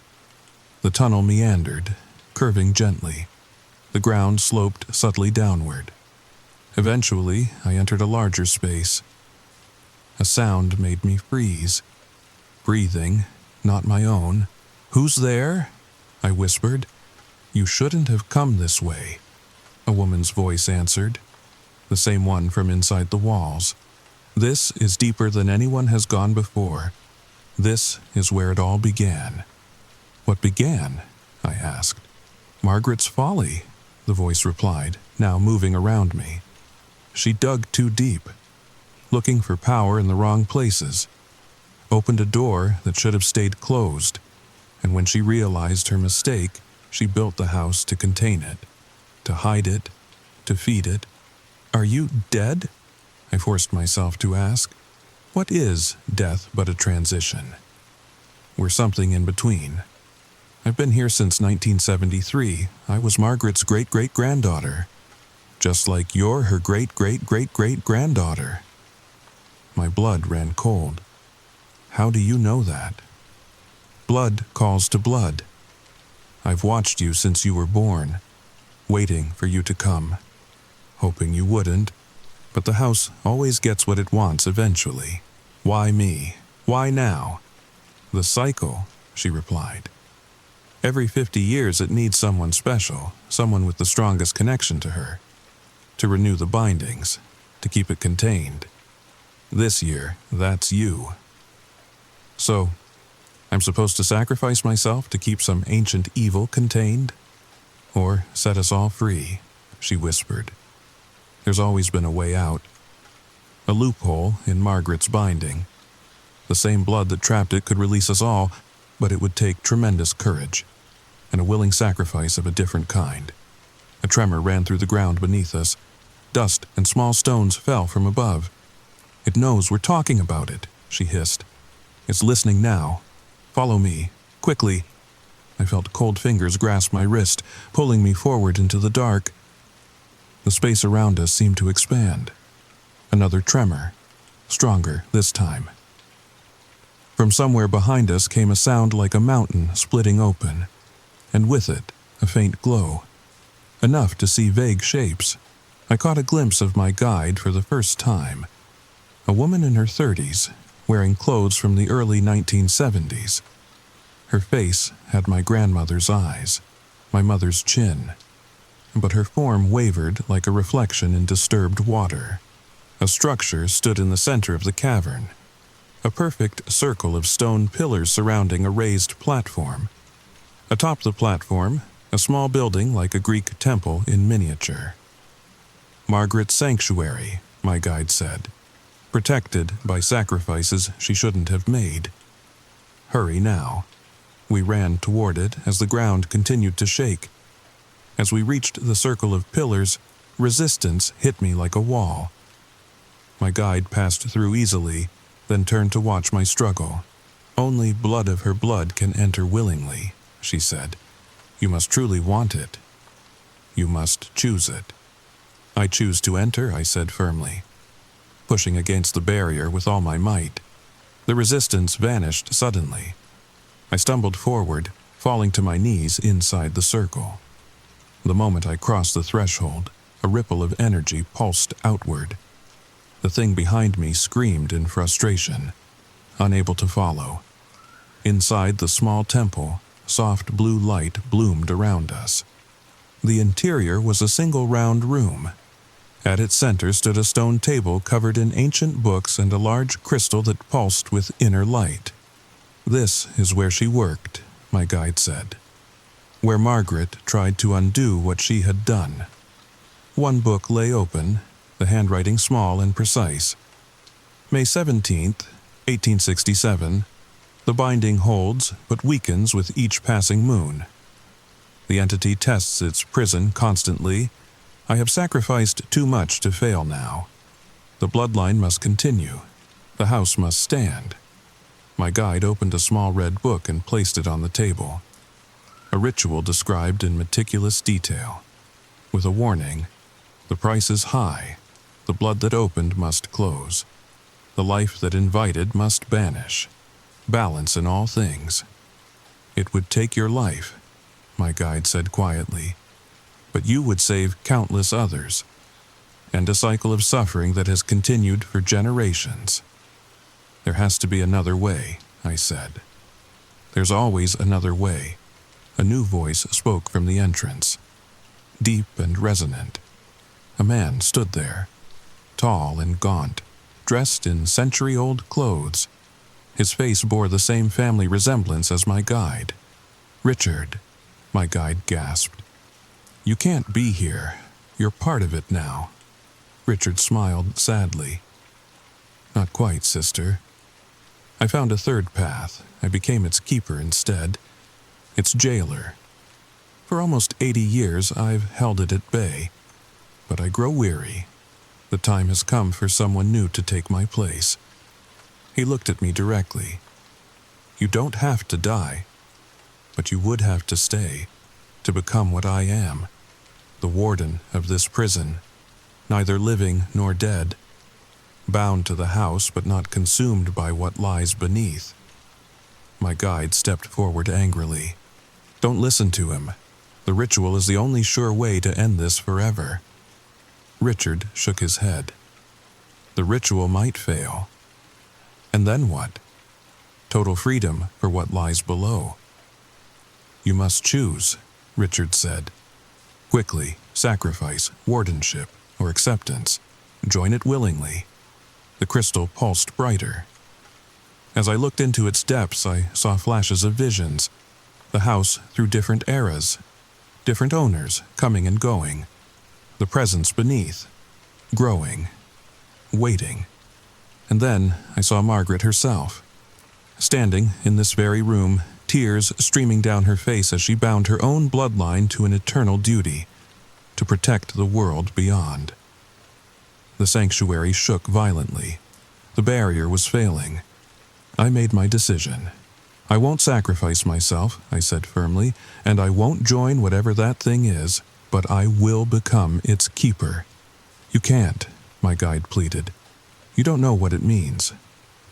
The tunnel meandered, curving gently. The ground sloped subtly downward. Eventually, I entered a larger space. A sound made me freeze. Breathing, not my own. "Who's there?" I whispered. "You shouldn't have come this way," a woman's voice answered, the same one from inside the walls. "This is deeper than anyone has gone before. This is where it all began." "What began?" I asked. "Margaret's folly," the voice replied, now moving around me. "She dug too deep, looking for power in the wrong places. Opened a door that should have stayed closed, and when she realized her mistake, she built the house to contain it, to hide it, to feed it." "Are you dead?" I forced myself to ask. "What is death but a transition?" "We're something in between. I've been here since 1973. I was Margaret's great-great-granddaughter, just like you're her great-great-great-great-granddaughter." My blood ran cold. "How do you know that?" Blood calls to blood. I've watched you since you were born, waiting for you to come, hoping you wouldn't, but the house always gets what it wants eventually. Why me? Why now? The cycle, she replied. Every 50 years it needs someone special, someone with the strongest connection to her, to renew the bindings, to keep it contained. This year, that's you. So, I'm supposed to sacrifice myself to keep some ancient evil contained? Or set us all free, she whispered. There's always been a way out. A loophole in Margaret's binding. The same blood that trapped it could release us all, but it would take tremendous courage, and a willing sacrifice of a different kind. A tremor ran through the ground beneath us. Dust and small stones fell from above. It knows we're talking about it, she hissed. It's listening now. Follow me, quickly. I felt cold fingers grasp my wrist, pulling me forward into the dark. The space around us seemed to expand. Another tremor, stronger this time. From somewhere behind us came a sound like a mountain splitting open, and with it, a faint glow. Enough to see vague shapes. I caught a glimpse of my guide for the first time. A woman in her 30s, wearing clothes from the early 1970s. Her face had my grandmother's eyes, my mother's chin, but her form wavered like a reflection in disturbed water. A structure stood in the center of the cavern, a perfect circle of stone pillars surrounding a raised platform. Atop the platform, a small building like a Greek temple in miniature. Margaret's sanctuary, my guide said, protected by sacrifices she shouldn't have made. Hurry now. We ran toward it as the ground continued to shake. As we reached the circle of pillars, resistance hit me like a wall. My guide passed through easily, then turned to watch my struggle. Only blood of her blood can enter willingly, she said. You must truly want it. You must choose it. I choose to enter, I said firmly, pushing against the barrier with all my might. The resistance vanished suddenly. I stumbled forward, falling to my knees inside the circle. The moment I crossed the threshold, a ripple of energy pulsed outward. The thing behind me screamed in frustration, unable to follow. Inside the small temple, soft blue light bloomed around us. The interior was a single round room. At its center stood a stone table covered in ancient books and a large crystal that pulsed with inner light. This is where she worked, my guide said. Where Margaret tried to undo what she had done. One book lay open, the handwriting small and precise. May 17th, 1867. The binding holds but weakens with each passing moon. The entity tests its prison constantly. I have sacrificed too much to fail now. The bloodline must continue. The house must stand. My guide opened a small red book and placed it on the table. A ritual described in meticulous detail. With a warning, the price is high. The blood that opened must close. The life that invited must banish. Balance in all things. It would take your life, my guide said quietly, but you would save countless others, and a cycle of suffering that has continued for generations. There has to be another way, I said. There's always another way. A new voice spoke from the entrance, deep and resonant. A man stood there, tall and gaunt, dressed in century-old clothes. His face bore the same family resemblance as my guide. Richard, my guide gasped. You can't be here. You're part of it now. Richard smiled sadly. Not quite, sister. I found a third path. I became its keeper instead. Its jailer. For almost 80 years I've held it at bay. But I grow weary. The time has come for someone new to take my place. He looked at me directly. You don't have to die, but you would have to stay, to become what I am, the warden of this prison, neither living nor dead, bound to the house but not consumed by what lies beneath. My guide stepped forward angrily. Don't listen to him. The ritual is the only sure way to end this forever. Richard shook his head. The ritual might fail. And then what? Total freedom for what lies below. You must choose, Richard said. Quickly, sacrifice, wardenship, or acceptance. Join it willingly. The crystal pulsed brighter. As I looked into its depths, I saw flashes of visions. The house through different eras, different owners coming and going. The presence beneath, growing, waiting. And then I saw Margaret herself, standing in this very room, tears streaming down her face as she bound her own bloodline to an eternal duty, to protect the world beyond. The sanctuary shook violently. The barrier was failing. I made my decision. I won't sacrifice myself, I said firmly, and I won't join whatever that thing is, but I will become its keeper. You can't, my guide pleaded. You don't know what it means.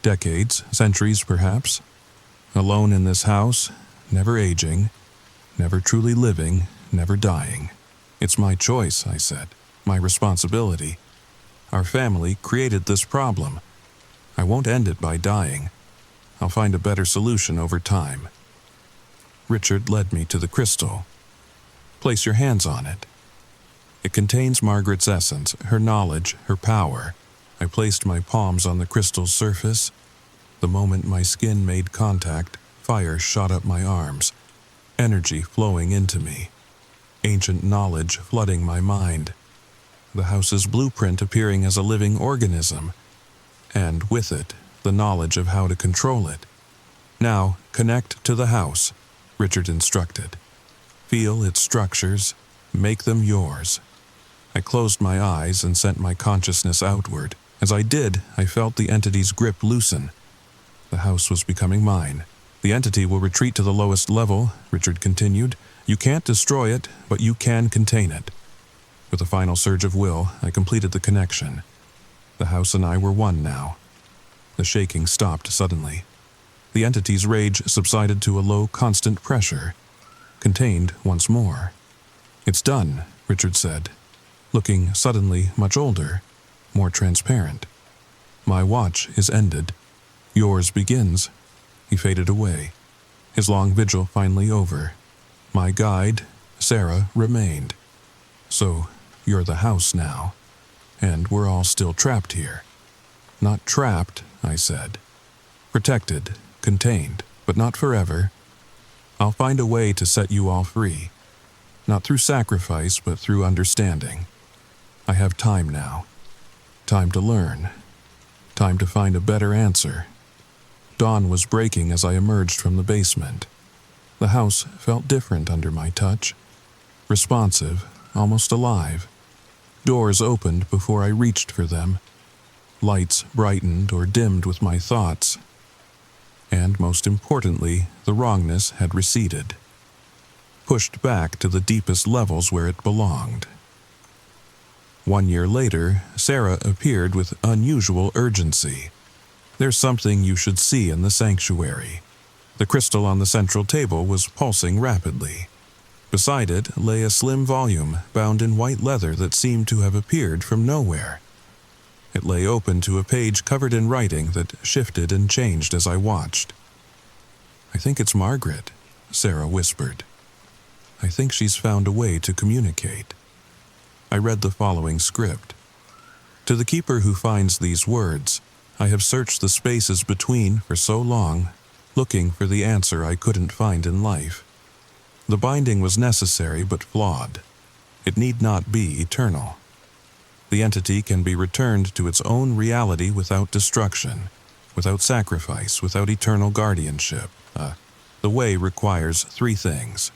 Decades, centuries perhaps. Alone in this house, never aging, never truly living, never dying. It's my choice, I said, my responsibility. Our family created this problem. I won't end it by dying. I'll find a better solution over time. Richard led me to the crystal. Place your hands on it. It contains Margaret's essence, her knowledge, her power. I placed my palms on the crystal's surface. The moment my skin made contact, fire shot up my arms, energy flowing into me, ancient knowledge flooding my mind, the house's blueprint appearing as a living organism, and with it, the knowledge of how to control it. Now, connect to the house, Richard instructed. Feel its structures, make them yours. I closed my eyes and sent my consciousness outward. As I did, I felt the entity's grip loosen. The house was becoming mine. The entity will retreat to the lowest level, Richard continued. You can't destroy it, but you can contain it. With a final surge of will, I completed the connection. The house and I were one now. The shaking stopped suddenly. The entity's rage subsided to a low, constant pressure, contained once more. It's done, Richard said, looking suddenly much older, more transparent. My watch is ended. Yours begins. He faded away, his long vigil finally over. My guide, Sarah, remained. So, you're the house now, and we're all still trapped here. Not trapped, I said. Protected, contained, but not forever. I'll find a way to set you all free. Not through sacrifice, but through understanding. I have time now. Time to learn. Time to find a better answer. Dawn was breaking as I emerged from the basement. The house felt different under my touch. Responsive, almost alive. Doors opened before I reached for them. Lights brightened or dimmed with my thoughts. And most importantly, the wrongness had receded. Pushed back to the deepest levels where it belonged. 1 year later, Sarah appeared with unusual urgency. There's something you should see in the sanctuary. The crystal on the central table was pulsing rapidly. Beside it lay a slim volume bound in white leather that seemed to have appeared from nowhere. It lay open to a page covered in writing that shifted and changed as I watched. I think it's Margaret, Sarah whispered. I think she's found a way to communicate. I read the following script. To the keeper who finds these words, I have searched the spaces between for so long, looking for the answer I couldn't find in life. The binding was necessary but flawed. It need not be eternal. The entity can be returned to its own reality without destruction, without sacrifice, without eternal guardianship. The way requires 3 things: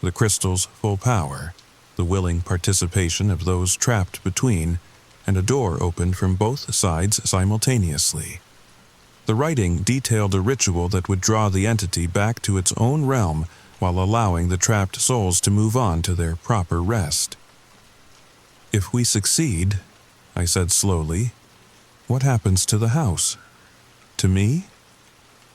the crystal's full power, the willing participation of those trapped between, and a door opened from both sides simultaneously. The writing detailed a ritual that would draw the entity back to its own realm while allowing the trapped souls to move on to their proper rest. If we succeed, I said slowly, what happens to the house? To me?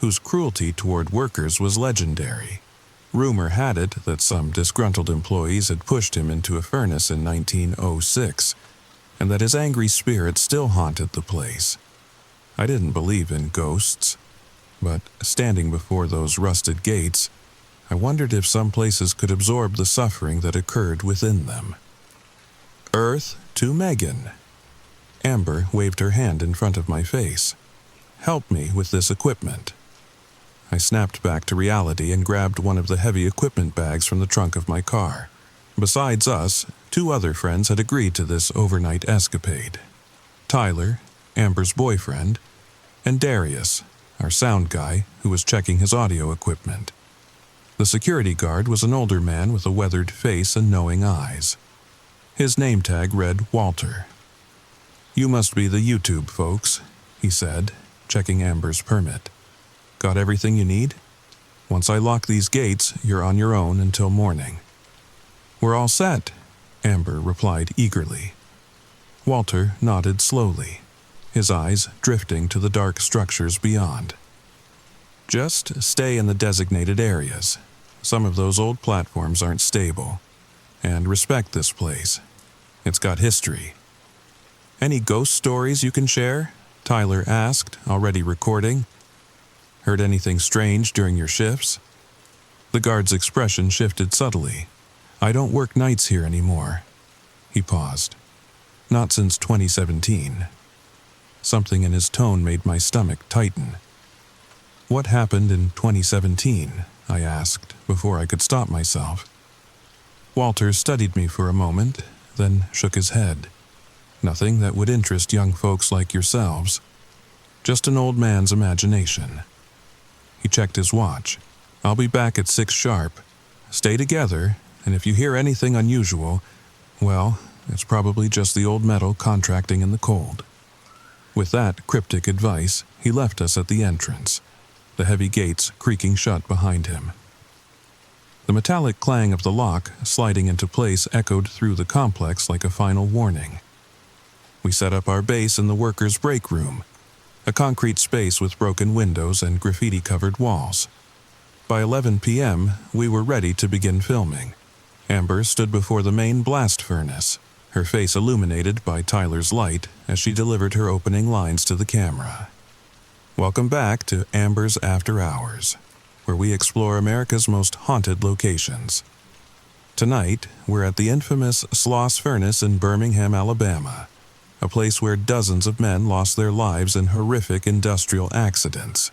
whose cruelty toward workers was legendary. Rumor had it that some disgruntled employees had pushed him into a furnace in 1906, and that his angry spirit still haunted the place. I didn't believe in ghosts, but standing before those rusted gates, I wondered if some places could absorb the suffering that occurred within them. Earth to Megan. Amber waved her hand in front of my face. Help me with this equipment. I snapped back to reality and grabbed one of the heavy equipment bags from the trunk of my car. Besides us, 2 other friends had agreed to this overnight escapade. Tyler, Amber's boyfriend, and Darius, our sound guy who was checking his audio equipment. The security guard was an older man with a weathered face and knowing eyes. His name tag read Walter. "You must be the YouTube folks," he said, checking Amber's permit. "Got everything you need? Once I lock these gates, you're on your own until morning." "We're all set," Amber replied eagerly. Walter nodded slowly, his eyes drifting to the dark structures beyond. "Just stay in the designated areas. Some of those old platforms aren't stable. And respect this place. It's got history." "Any ghost stories you can share?" Tyler asked, already recording. "Heard anything strange during your shifts?" The guard's expression shifted subtly. "I don't work nights here anymore." He paused. "Not since 2017. Something in his tone made my stomach tighten. "What happened in 2017? I asked, before I could stop myself. Walter studied me for a moment, then shook his head. "Nothing that would interest young folks like yourselves. Just an old man's imagination." He checked his watch. "I'll be back at 6 sharp. Stay together, and if you hear anything unusual, well, it's probably just the old metal contracting in the cold." With that cryptic advice, he left us at the entrance, the heavy gates creaking shut behind him. The metallic clang of the lock sliding into place echoed through the complex like a final warning. We set up our base in the workers' break room, a concrete space with broken windows and graffiti-covered walls. By 11 p.m., we were ready to begin filming. Amber stood before the main blast furnace, her face illuminated by Tyler's light as she delivered her opening lines to the camera. Welcome back to Amber's After Hours, where we explore America's most haunted locations. Tonight, we're at the infamous Sloss Furnace in Birmingham, Alabama, a place where dozens of men lost their lives in horrific industrial accidents,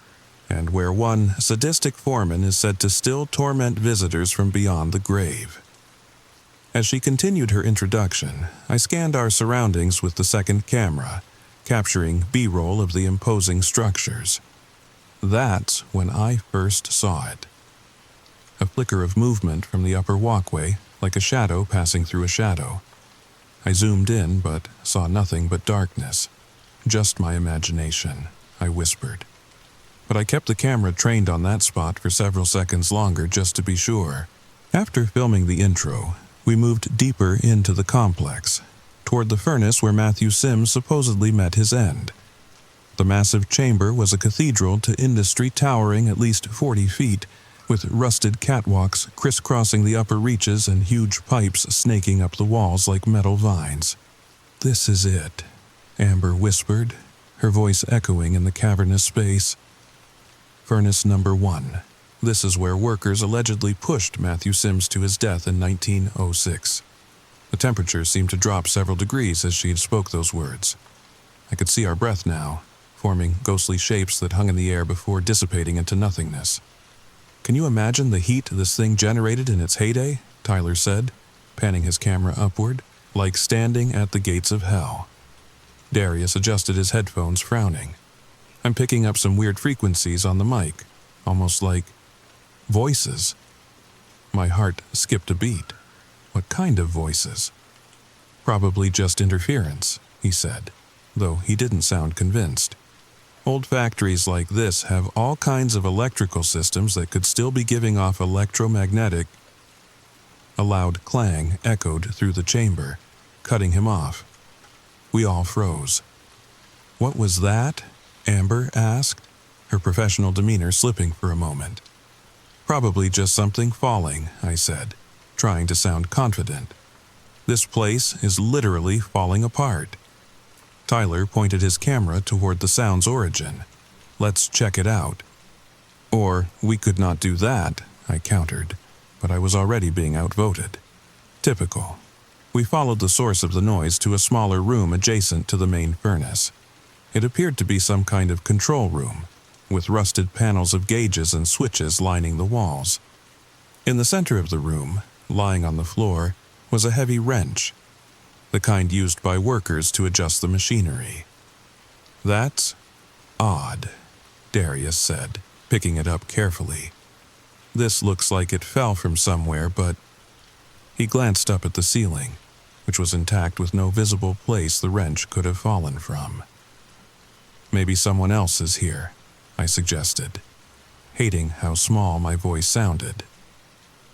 and where one sadistic foreman is said to still torment visitors from beyond the grave. As she continued her introduction, I scanned our surroundings with the second camera, capturing B-roll of the imposing structures. That's when I first saw it. A flicker of movement from the upper walkway, like a shadow passing through a shadow. I zoomed in, but saw nothing but darkness. "Just my imagination," I whispered. But I kept the camera trained on that spot for several seconds longer just to be sure. After filming the intro, we moved deeper into the complex, toward the furnace where Matthew Sims supposedly met his end. The massive chamber was a cathedral to industry towering at least 40 feet, with rusted catwalks crisscrossing the upper reaches and huge pipes snaking up the walls like metal vines. "This is it," Amber whispered, her voice echoing in the cavernous space. "Furnace number 1. This is where workers allegedly pushed Matthew Sims to his death in 1906. The temperature seemed to drop several degrees as she spoke those words. I could see our breath now, forming ghostly shapes that hung in the air before dissipating into nothingness. "Can you imagine the heat this thing generated in its heyday?" Tyler said, panning his camera upward, "like standing at the gates of hell." Darius adjusted his headphones, frowning. "I'm picking up some weird frequencies on the mic, almost like voices." My heart skipped a beat. What kind of voices? "Probably just interference," he said, though he didn't sound convinced. "Old factories like this have all kinds of electrical systems that could still be giving off electromagnetic—" A loud clang echoed through the chamber, cutting him off. We all froze. "What was that?" Amber asked. her professional demeanor slipping for a moment. "Probably just something falling," I said, trying to sound confident. "This place is literally falling apart." Tyler pointed his camera toward the sound's origin. "Let's check it out." "Or we could not do that," I countered, but I was already being outvoted. Typical. We followed the source of the noise to a smaller room adjacent to the main furnace. It appeared to be some kind of control room, with rusted panels of gauges and switches lining the walls. In the center of the room, lying on the floor, was a heavy wrench, the kind used by workers to adjust the machinery. "That's odd," Darius said, picking it up carefully. "This looks like it fell from somewhere, but—" He glanced up at the ceiling, which was intact with no visible place the wrench could have fallen from. "Maybe someone else is here," I suggested, hating how small my voice sounded.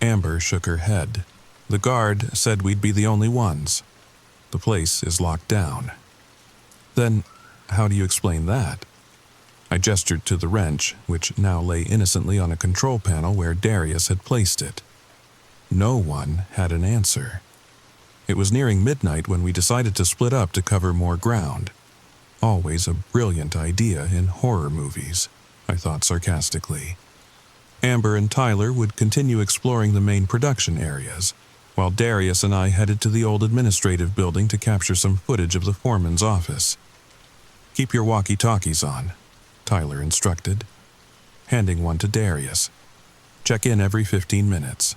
Amber shook her head. "The guard said we'd be the only ones. The place is locked down." "Then, how do you explain that?" I gestured to the wrench, which now lay innocently on a control panel where Darius had placed it. No one had an answer. It was nearing midnight when we decided to split up to cover more ground. Always a brilliant idea in horror movies, I thought sarcastically. Amber and Tyler would continue exploring the main production areas, while Darius and I headed to the old administrative building to capture some footage of the foreman's office. "Keep your walkie-talkies on," Tyler instructed, handing one to Darius. "Check in every 15 minutes.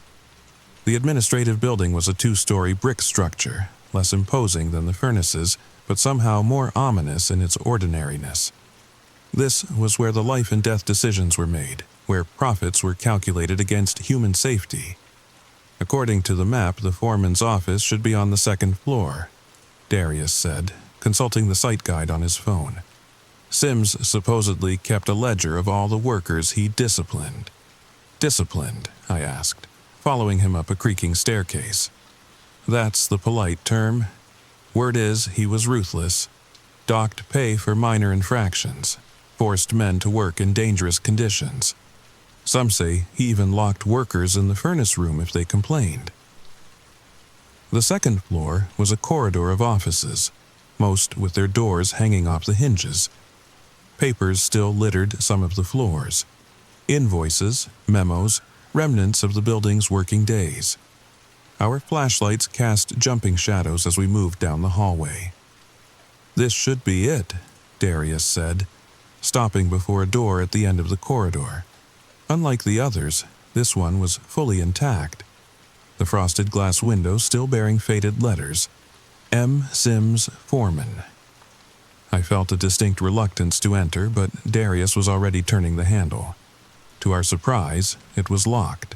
The administrative building was a 2-story brick structure, less imposing than the furnaces, but somehow more ominous in its ordinariness. This was where the life and death decisions were made, where profits were calculated against human safety. According to the map, the foreman's office should be on the 2nd floor, Darius said, consulting the site guide on his phone. Sims supposedly kept a ledger of all the workers he disciplined. "Disciplined?" I asked, following him up a creaking staircase. "That's the polite term. Word is he was ruthless, docked pay for minor infractions, forced men to work in dangerous conditions. Some say he even locked workers in the furnace room if they complained." The 2nd floor was a corridor of offices, most with their doors hanging off the hinges. Papers still littered some of the floors. Invoices, memos, remnants of the building's working days. Our flashlights cast jumping shadows as we moved down the hallway. "This should be it," Darius said, stopping before a door at the end of the corridor. Unlike the others, this one was fully intact. The frosted glass window still bearing faded letters, M. Sims Foreman. I felt a distinct reluctance to enter, but Darius was already turning the handle. To our surprise, it was locked.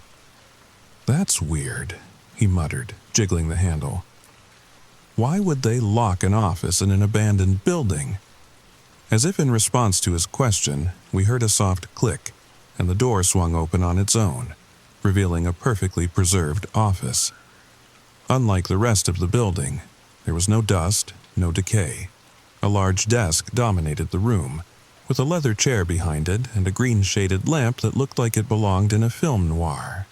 "That's weird," he muttered, jiggling the handle. "Why would they lock an office in an abandoned building?" As if in response to his question, we heard a soft click, and the door swung open on its own, revealing a perfectly preserved office. Unlike the rest of the building, there was no dust, no decay. A large desk dominated the room, with a leather chair behind it and a green-shaded lamp that looked like it belonged in a film noir.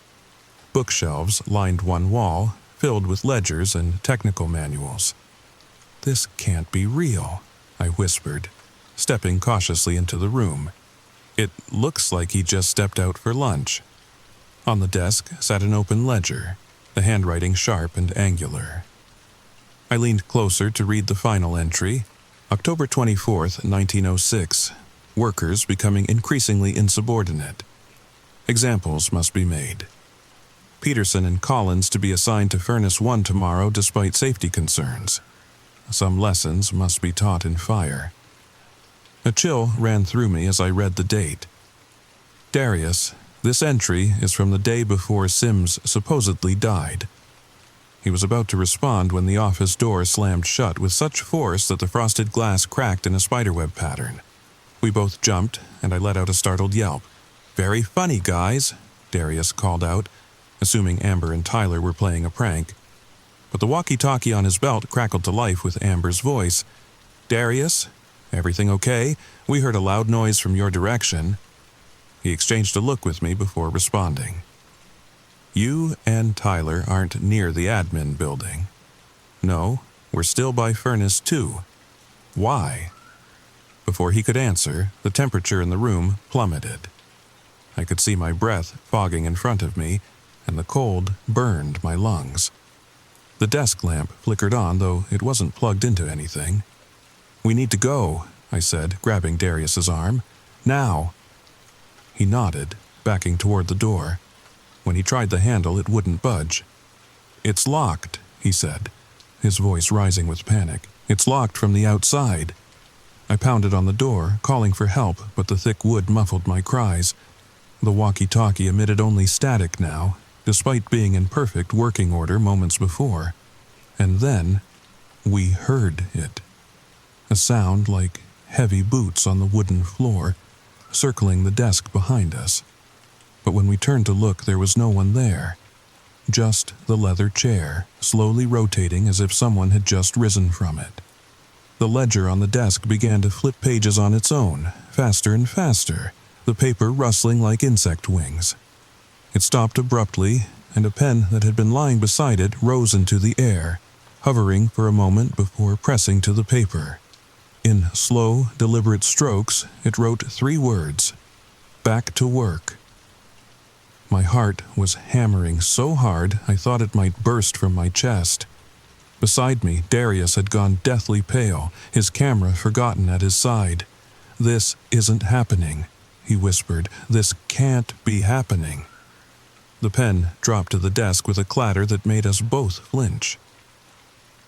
Bookshelves lined one wall, filled with ledgers and technical manuals. "This can't be real," I whispered, stepping cautiously into the room. "It looks like he just stepped out for lunch." On the desk sat an open ledger, the handwriting sharp and angular. I leaned closer to read the final entry. October 24th, 1906. Workers becoming increasingly insubordinate. Examples must be made. Peterson and Collins to be assigned to Furnace 1 tomorrow despite safety concerns. Some lessons must be taught in fire. A chill ran through me as I read the date. "Darius, this entry is from the day before Sims supposedly died." He was about to respond when the office door slammed shut with such force that the frosted glass cracked in a spiderweb pattern. We both jumped, and I let out a startled yelp. "Very funny, guys," Darius called out, assuming Amber and Tyler were playing a prank. But the walkie-talkie on his belt crackled to life with Amber's voice. "Darius, Everything okay? We heard a loud noise from your direction." He exchanged a look with me before responding. "You and Tyler aren't near the admin building." "No, we're still by Furnace 2. Why?" Before he could answer, the temperature in the room plummeted. I could see my breath fogging in front of me, and the cold burned my lungs. The desk lamp flickered on, though it wasn't plugged into anything. "We need to go," I said, grabbing Darius's arm. "Now." He nodded, backing toward the door. When he tried the handle, it wouldn't budge. "It's locked," he said, his voice rising with panic. "It's locked from the outside." I pounded on the door, calling for help, but the thick wood muffled my cries. The walkie-talkie emitted only static now, despite being in perfect working order moments before. And then, we heard it. A sound like heavy boots on the wooden floor, circling the desk behind us. But when we turned to look, there was no one there. Just the leather chair, slowly rotating as if someone had just risen from it. The ledger on the desk began to flip pages on its own, faster and faster, the paper rustling like insect wings. It stopped abruptly, and a pen that had been lying beside it rose into the air, hovering for a moment before pressing to the paper. In slow, deliberate strokes, it wrote 3 words: "Back to work." My heart was hammering so hard I thought it might burst from my chest. Beside me, Darius had gone deathly pale, his camera forgotten at his side. "This isn't happening," he whispered. "This can't be happening." The pen dropped to the desk with a clatter that made us both flinch.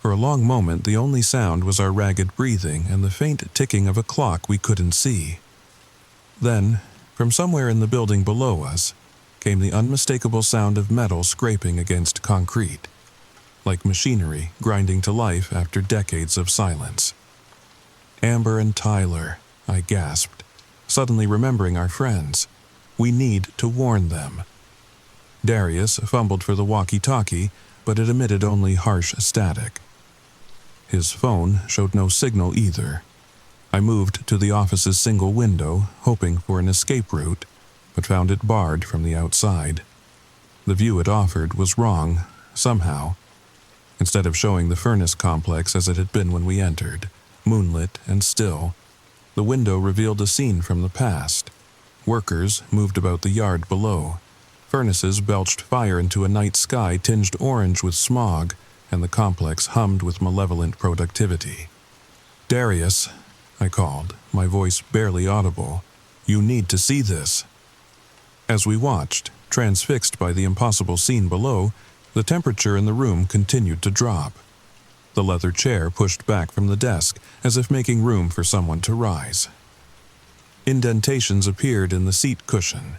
For a long moment, the only sound was our ragged breathing and the faint ticking of a clock we couldn't see. Then, from somewhere in the building below us, came the unmistakable sound of metal scraping against concrete, like machinery grinding to life after decades of silence. "Amber and Tyler," I gasped, suddenly remembering our friends. "We need to warn them." Darius fumbled for the walkie-talkie, but it emitted only harsh static. His phone showed no signal either. I moved to the office's single window, hoping for an escape route, but found it barred from the outside. The view it offered was wrong, somehow. Instead of showing the furnace complex as it had been when we entered, moonlit and still, the window revealed a scene from the past. Workers moved about the yard below. Furnaces belched fire into a night sky tinged orange with smog, and the complex hummed with malevolent productivity. "Darius," I called, my voice barely audible, "you need to see this." As we watched, transfixed by the impossible scene below, the temperature in the room continued to drop. The leather chair pushed back from the desk, as if making room for someone to rise. Indentations appeared in the seat cushion,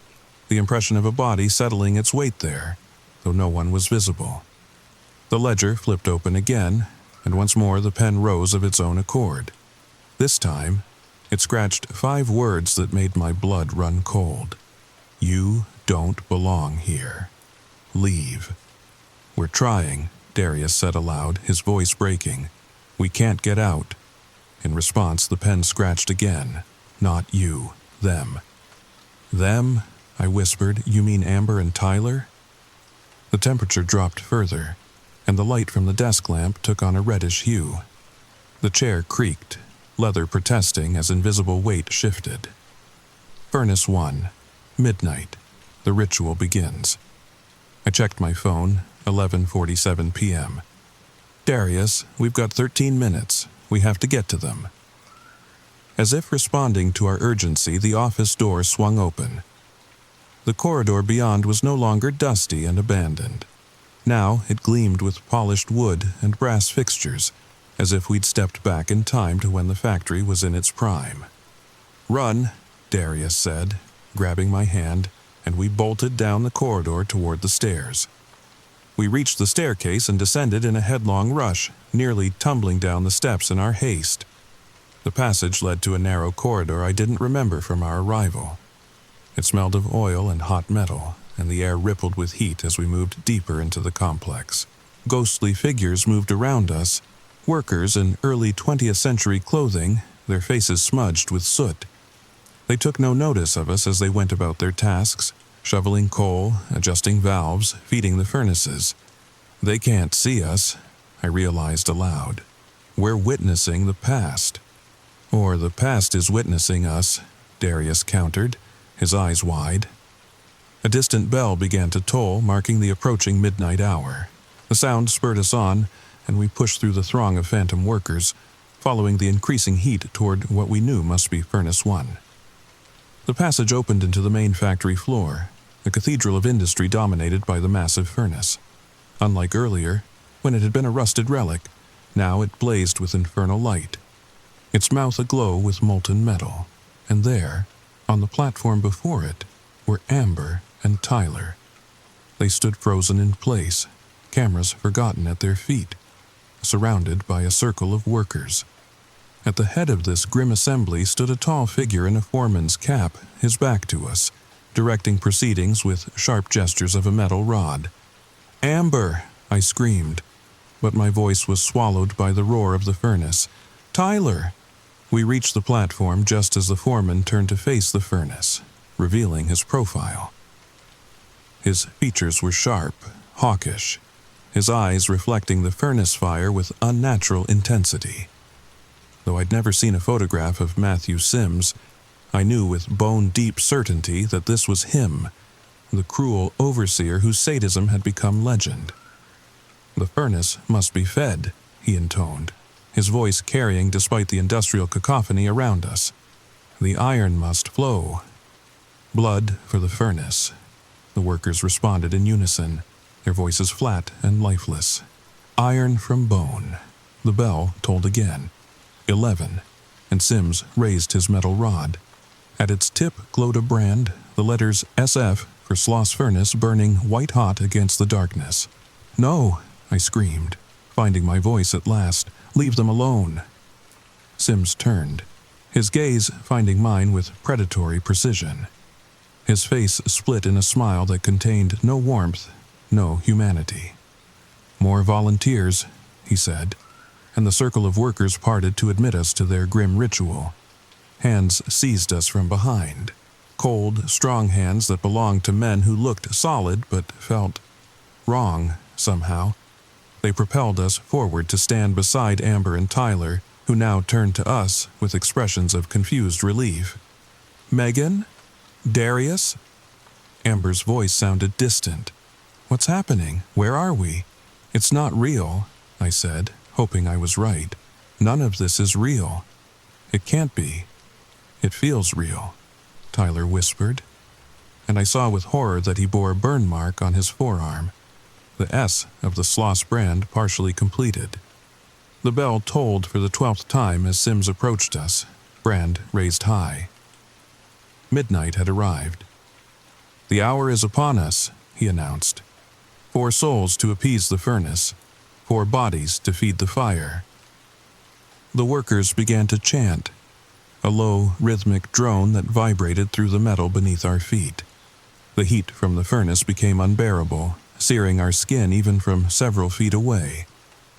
the impression of a body settling its weight there, though no one was visible. The ledger flipped open again, and once more the pen rose of its own accord. This time, it scratched 5 words that made my blood run cold. "You don't belong here. Leave." "We're trying," Darius said aloud, his voice breaking. "We can't get out." In response, the pen scratched again. "Not you. Them." "Them?" I whispered. "You mean Amber and Tyler?" The temperature dropped further, and the light from the desk lamp took on a reddish hue. The chair creaked, leather protesting as invisible weight shifted. Furnace 1. Midnight. The ritual begins. I checked my phone, 11:47 p.m. "Darius, we've got 13 minutes. We have to get to them." As if responding to our urgency, the office door swung open. The corridor beyond was no longer dusty and abandoned. Now it gleamed with polished wood and brass fixtures, as if we'd stepped back in time to when the factory was in its prime. "Run," Darius said, grabbing my hand, and we bolted down the corridor toward the stairs. We reached the staircase and descended in a headlong rush, nearly tumbling down the steps in our haste. The passage led to a narrow corridor I didn't remember from our arrival. It smelled of oil and hot metal, and the air rippled with heat as we moved deeper into the complex. Ghostly figures moved around us, workers in early 20th century clothing, their faces smudged with soot. They took no notice of us as they went about their tasks, shoveling coal, adjusting valves, feeding the furnaces. They can't see us, I realized aloud. We're witnessing the past. Or the past is witnessing us, Darius countered, his eyes wide. A distant bell began to toll, marking the approaching midnight hour. The sound spurred us on, and we pushed through the throng of phantom workers, following the increasing heat toward what we knew must be Furnace 1. The passage opened into the main factory floor, a cathedral of industry dominated by the massive furnace. Unlike earlier, when it had been a rusted relic, now it blazed with infernal light, its mouth aglow with molten metal. And there, on the platform before it, were Amber and Tyler. They stood frozen in place, cameras forgotten at their feet, surrounded by a circle of workers. At the head of this grim assembly stood a tall figure in a foreman's cap, his back to us, directing proceedings with sharp gestures of a metal rod. "Amber!" I screamed, but my voice was swallowed by the roar of the furnace. "Tyler!" We reached the platform just as the foreman turned to face the furnace, revealing his profile. His features were sharp, hawkish, his eyes reflecting the furnace fire with unnatural intensity. Though I'd never seen a photograph of Matthew Sims, I knew with bone-deep certainty that this was him, the cruel overseer whose sadism had become legend. "The furnace must be fed," he intoned, his voice carrying despite the industrial cacophony around us. "The iron must flow." "Blood for the furnace," the workers responded in unison, their voices flat and lifeless. "Iron from bone." The bell tolled again. 11, and Sims raised his metal rod. At its tip glowed a brand, the letters SF for Sloss Furnace burning white-hot against the darkness. "No!" I screamed, finding my voice at last. "Leave them alone." Sims turned, his gaze finding mine with predatory precision. His face split in a smile that contained no warmth, no humanity. "More volunteers," he said, and the circle of workers parted to admit us to their grim ritual. Hands seized us from behind, cold, strong hands that belonged to men who looked solid but felt wrong somehow. They propelled us forward to stand beside Amber and Tyler, who now turned to us with expressions of confused relief. "Megan? Darius?" Amber's voice sounded distant. "What's happening? Where are we?" "It's not real," I said, hoping I was right. "None of this is real. It can't be." "It feels real," Tyler whispered, and I saw with horror that he bore a burn mark on his forearm, the S of the Sloss brand partially completed. The bell tolled for the 12th time as Sims approached us, brand raised high. Midnight had arrived. "The hour is upon us," he announced. 4 souls to appease the furnace, 4 bodies to feed the fire. The workers began to chant, a low, rhythmic drone that vibrated through the metal beneath our feet. The heat from the furnace became unbearable, searing our skin even from several feet away.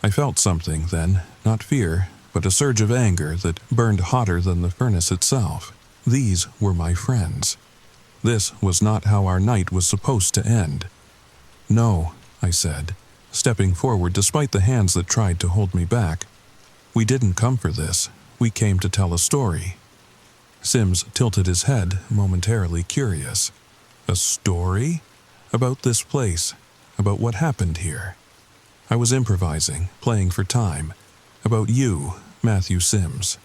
I felt something then, not fear, but a surge of anger that burned hotter than the furnace itself. These were my friends. This was not how our night was supposed to end. "No," I said, stepping forward despite the hands that tried to hold me back. "We didn't come for this. We came to tell a story." Sims tilted his head, momentarily curious. "A story? About this place, about what happened here." I was improvising, playing for time. "About you, Matthew Sims."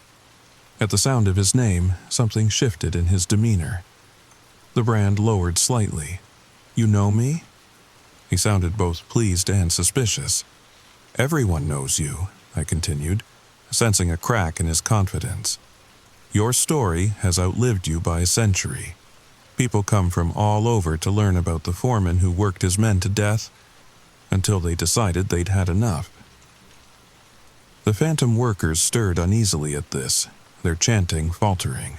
At the sound of his name, something shifted in his demeanor. The brand lowered slightly. "You know me?" He sounded both pleased and suspicious. "Everyone knows you," I continued, sensing a crack in his confidence. "Your story has outlived you by a century. People come from all over to learn about the foreman who worked his men to death until they decided they'd had enough." The phantom workers stirred uneasily at this, their chanting faltering.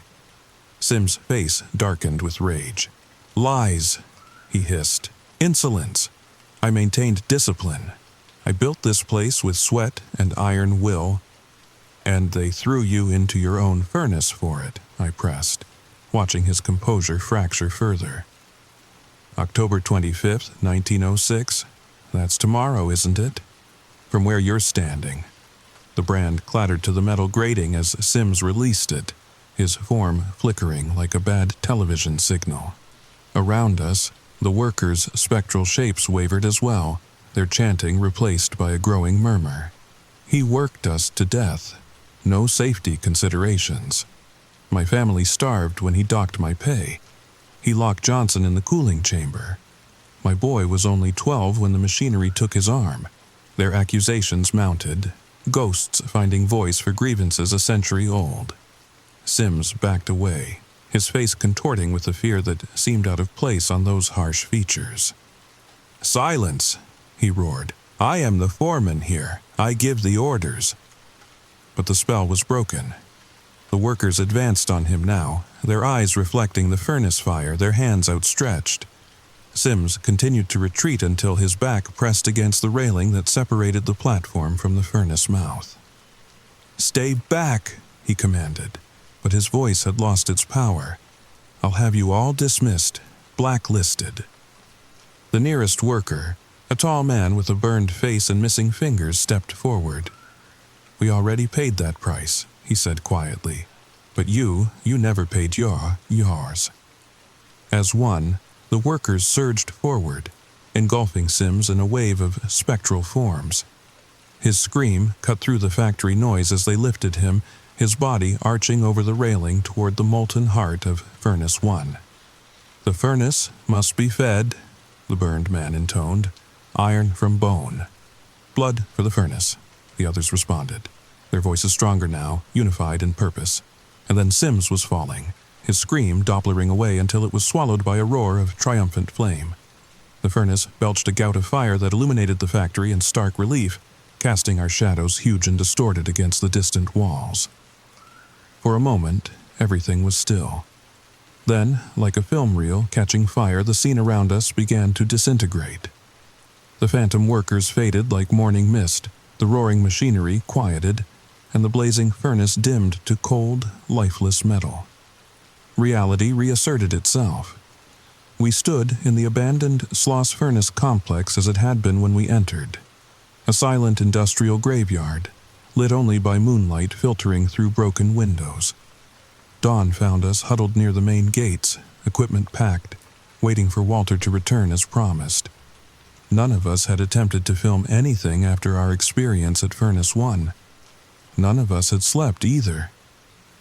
Sim's face darkened with rage. "Lies," he hissed. "Insolence. I maintained discipline. I built this place with sweat and iron will. And they threw you into your own furnace for it, I pressed, watching his composure fracture further. October 25th, 1906. That's tomorrow, isn't it? From where you're standing. The brand clattered to the metal grating as Sims released it, his form flickering like a bad television signal. Around us, the workers' spectral shapes wavered as well, their chanting replaced by a growing murmur. He worked us to death. No safety considerations. My family starved when he docked my pay. He locked Johnson in the cooling chamber. My boy was only 12 when the machinery took his arm. Their accusations mounted, ghosts finding voice for grievances a century old. Sims backed away, his face contorting with the fear that seemed out of place on those harsh features. "Silence!" he roared. "I am the foreman here. I give the orders." But the spell was broken. The workers advanced on him now, their eyes reflecting the furnace fire, their hands outstretched. Sims continued to retreat until his back pressed against the railing that separated the platform from the furnace mouth. "Stay back," he commanded, but his voice had lost its power. "I'll have you all dismissed, blacklisted." The nearest worker, a tall man with a burned face and missing fingers, stepped forward. "We already paid that price," he said quietly. "But you never paid yours." As one, the workers surged forward, engulfing Sims in a wave of spectral forms. His scream cut through the factory noise as they lifted him, his body arching over the railing toward the molten heart of Furnace 1. "The furnace must be fed," the burned man intoned. "Iron from bone." "Blood for the furnace," the others responded, their voices stronger now, unified in purpose. And then Sims was falling, his scream dopplering away until it was swallowed by a roar of triumphant flame. The furnace belched a gout of fire that illuminated the factory in stark relief, casting our shadows huge and distorted against the distant walls. For a moment, everything was still. Then, like a film reel catching fire, the scene around us began to disintegrate. The phantom workers faded like morning mist, the roaring machinery quieted, and the blazing furnace dimmed to cold, lifeless metal. Reality reasserted itself. We stood in the abandoned Sloss Furnace complex as it had been when we entered. A silent industrial graveyard, lit only by moonlight filtering through broken windows. Dawn found us huddled near the main gates, equipment packed, waiting for Walter to return as promised. None of us had attempted to film anything after our experience at Furnace 1. None of us had slept either.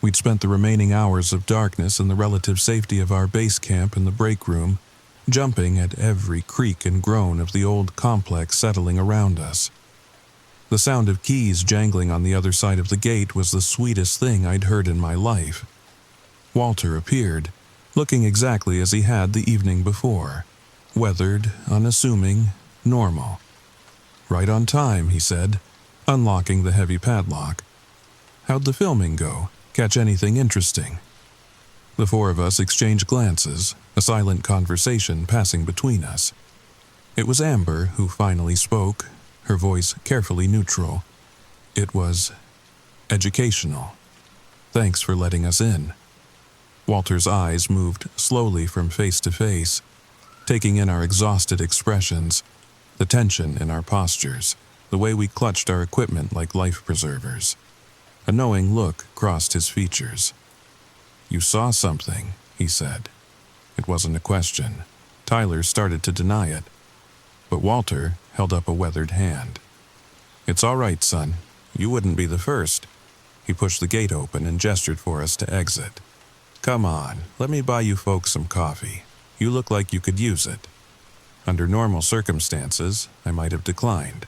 We'd spent the remaining hours of darkness in the relative safety of our base camp in the break room, jumping at every creak and groan of the old complex settling around us. The sound of keys jangling on the other side of the gate was the sweetest thing I'd heard in my life. Walter appeared, looking exactly as he had the evening before. Weathered, unassuming, normal. "Right on time," he said, unlocking the heavy padlock. "How'd the filming go? Catch anything interesting?" The four of us exchanged glances, a silent conversation passing between us. It was Amber who finally spoke, her voice carefully neutral. It was educational. "Thanks for letting us in." Walter's eyes moved slowly from face to face, taking in our exhausted expressions, the tension in our postures, the way we clutched our equipment like life preservers. A knowing look crossed his features. "You saw something," he said. It wasn't a question. Tyler started to deny it. But Walter held up a weathered hand. "It's all right, son. You wouldn't be the first." He pushed the gate open and gestured for us to exit. "Come on, let me buy you folks some coffee. You look like you could use it." Under normal circumstances, I might have declined.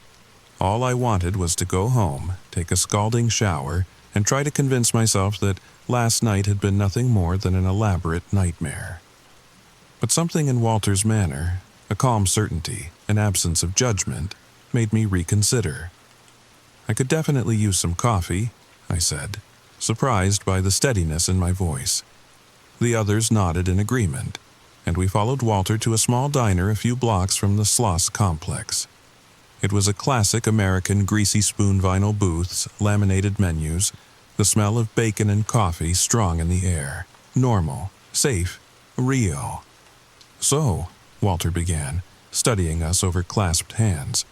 All I wanted was to go home, take a scalding shower, and try to convince myself that last night had been nothing more than an elaborate nightmare. But something in Walter's manner, a calm certainty, an absence of judgment, made me reconsider. "I could definitely use some coffee," I said, surprised by the steadiness in my voice. The others nodded in agreement, and we followed Walter to a small diner a few blocks from the Sloss complex. It was a classic American greasy spoon vinyl booths, laminated menus, The smell of bacon and coffee strong in the air. Normal, safe, real. "So," Walter began, studying us over clasped hands.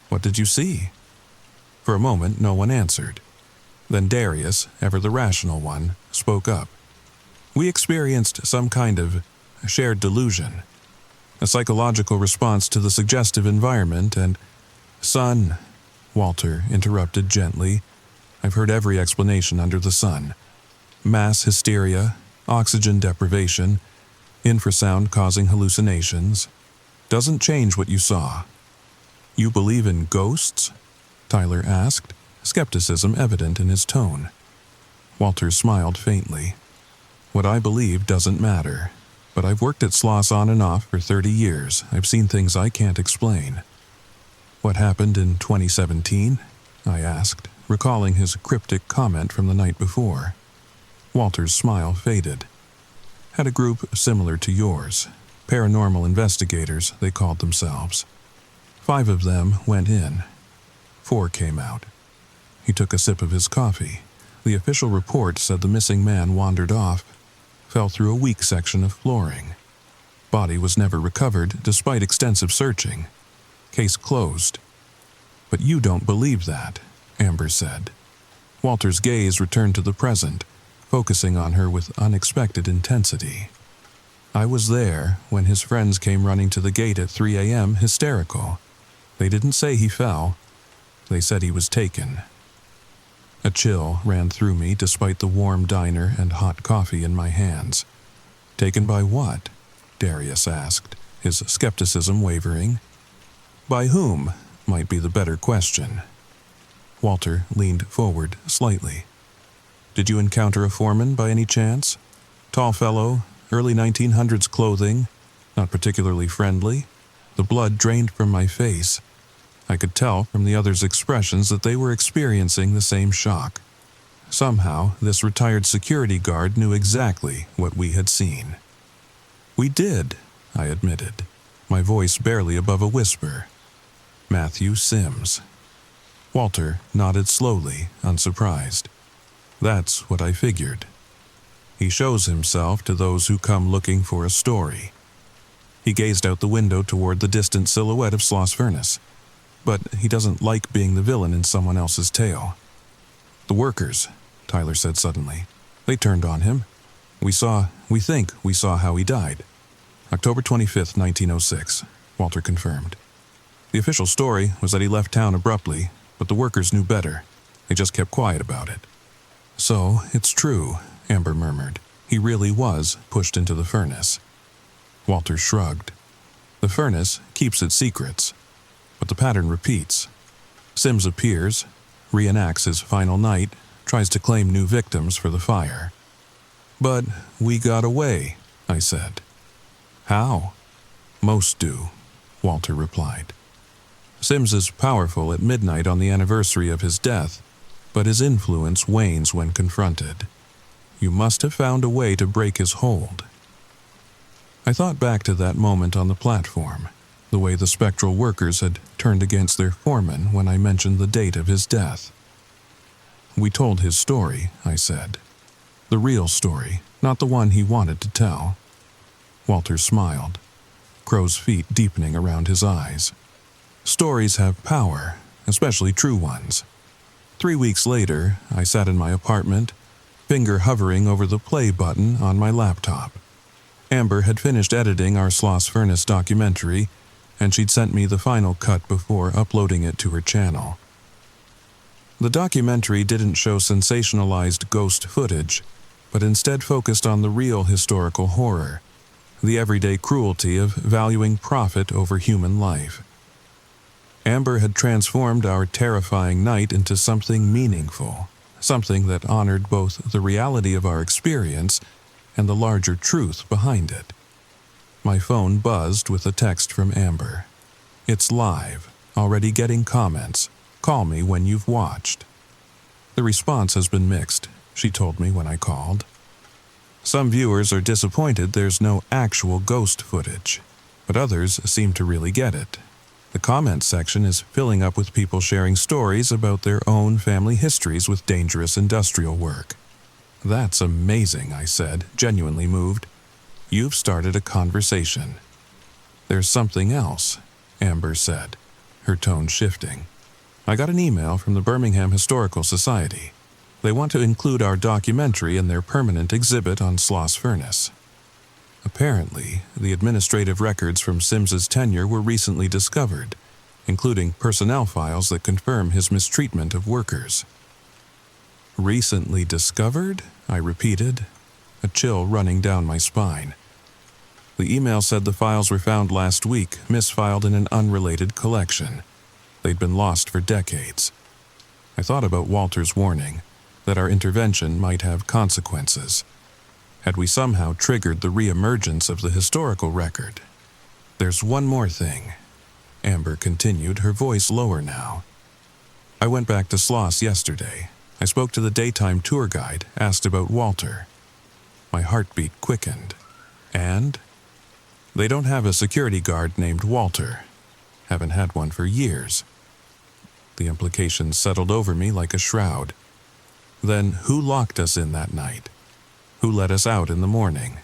"What did you see?" For a moment, no one answered. Then Darius, ever the rational one, spoke up. "We experienced some kind of shared delusion, a psychological response to the suggestive environment and—" "Son," Walter interrupted gently. "I've heard every explanation under the sun. Mass hysteria, oxygen deprivation, infrasound causing hallucinations. Doesn't change what you saw." "You believe in ghosts?" Tyler asked, skepticism evident in his tone. Walter smiled faintly. "What I believe doesn't matter, but I've worked at Sloss on and off for 30 years. I've seen things I can't explain." "What happened in 2017? I asked, recalling his cryptic comment from the night before. Walter's smile faded. "Had a group similar to yours. Paranormal investigators, they called themselves. 5 of them went in. 4 came out." He took a sip of his coffee. The official report said the missing man wandered off, fell through a weak section of flooring. Body was never recovered despite extensive searching. Case closed. "But you don't believe that," Amber said. Walter's gaze returned to the present, focusing on her with unexpected intensity. "I was there when his friends came running to the gate at 3 a.m. hysterical. They didn't say he fell. They said he was taken." A chill ran through me despite the warm diner and hot coffee in my hands. "Taken by what?" Darius asked, his skepticism wavering. "By whom might be the better question." Walter leaned forward slightly. "Did you encounter a foreman by any chance? Tall fellow, early 1900s clothing, not particularly friendly?" The blood drained from my face. I could tell from the others' expressions that they were experiencing the same shock. Somehow, this retired security guard knew exactly what we had seen. "We did," I admitted, my voice barely above a whisper. "Matthew Sims." Walter nodded slowly, unsurprised. "That's what I figured. He shows himself to those who come looking for a story." He gazed out the window toward the distant silhouette of Sloss Furnace. "But he doesn't like being the villain in someone else's tale." "The workers," Tyler said suddenly. "They turned on him. We think we saw how he died." "October 25th, 1906, Walter confirmed. "The official story was that he left town abruptly, but the workers knew better. They just kept quiet about it." "So, it's true," Amber murmured. "He really was pushed into the furnace." Walter shrugged. "The furnace keeps its secrets, but the pattern repeats. Sims appears, reenacts his final night, tries to claim new victims for the fire." "But we got away," I said. "How?" "Most do," Walter replied. "Sims is powerful at midnight on the anniversary of his death, but his influence wanes when confronted. You must have found a way to break his hold." I thought back to that moment on the platform, the way the spectral workers had turned against their foreman when I mentioned the date of his death. "We told his story," I said. "The real story, not the one he wanted to tell." Walter smiled, crow's feet deepening around his eyes. "Stories have power, especially true ones." 3 weeks later, I sat in my apartment, finger hovering over the play button on my laptop. Amber had finished editing our Sloss Furnace documentary, and she'd sent me the final cut before uploading it to her channel. The documentary didn't show sensationalized ghost footage, but instead focused on the real historical horror, the everyday cruelty of valuing profit over human life. Amber had transformed our terrifying night into something meaningful, something that honored both the reality of our experience and the larger truth behind it. My phone buzzed with a text from Amber. "It's live, already getting comments. Call me when you've watched." "The response has been mixed," she told me when I called. "Some viewers are disappointed there's no actual ghost footage, but others seem to really get it. The comment section is filling up with people sharing stories about their own family histories with dangerous industrial work. That's amazing, I said, genuinely moved. You've started a conversation. There's something else, Amber said, her tone shifting. I got an email from the Birmingham Historical Society. They want to include our documentary in their permanent exhibit on Sloss Furnace. Apparently, the administrative records from Sims's tenure were recently discovered, including personnel files that confirm his mistreatment of workers. Recently discovered? I repeated, a chill running down my spine. The email said the files were found last week, misfiled in an unrelated collection. They'd been lost for decades. I thought about Walter's warning, that our intervention might have consequences. Had we somehow triggered the reemergence of the historical record? There's one more thing, Amber continued, her voice lower now. I went back to Sloss yesterday. I spoke to the daytime tour guide, asked about Walter. My heartbeat quickened. And? They don't have a security guard named Walter. Haven't had one for years. The implications settled over me like a shroud. Then who locked us in that night? Who let us out in the morning?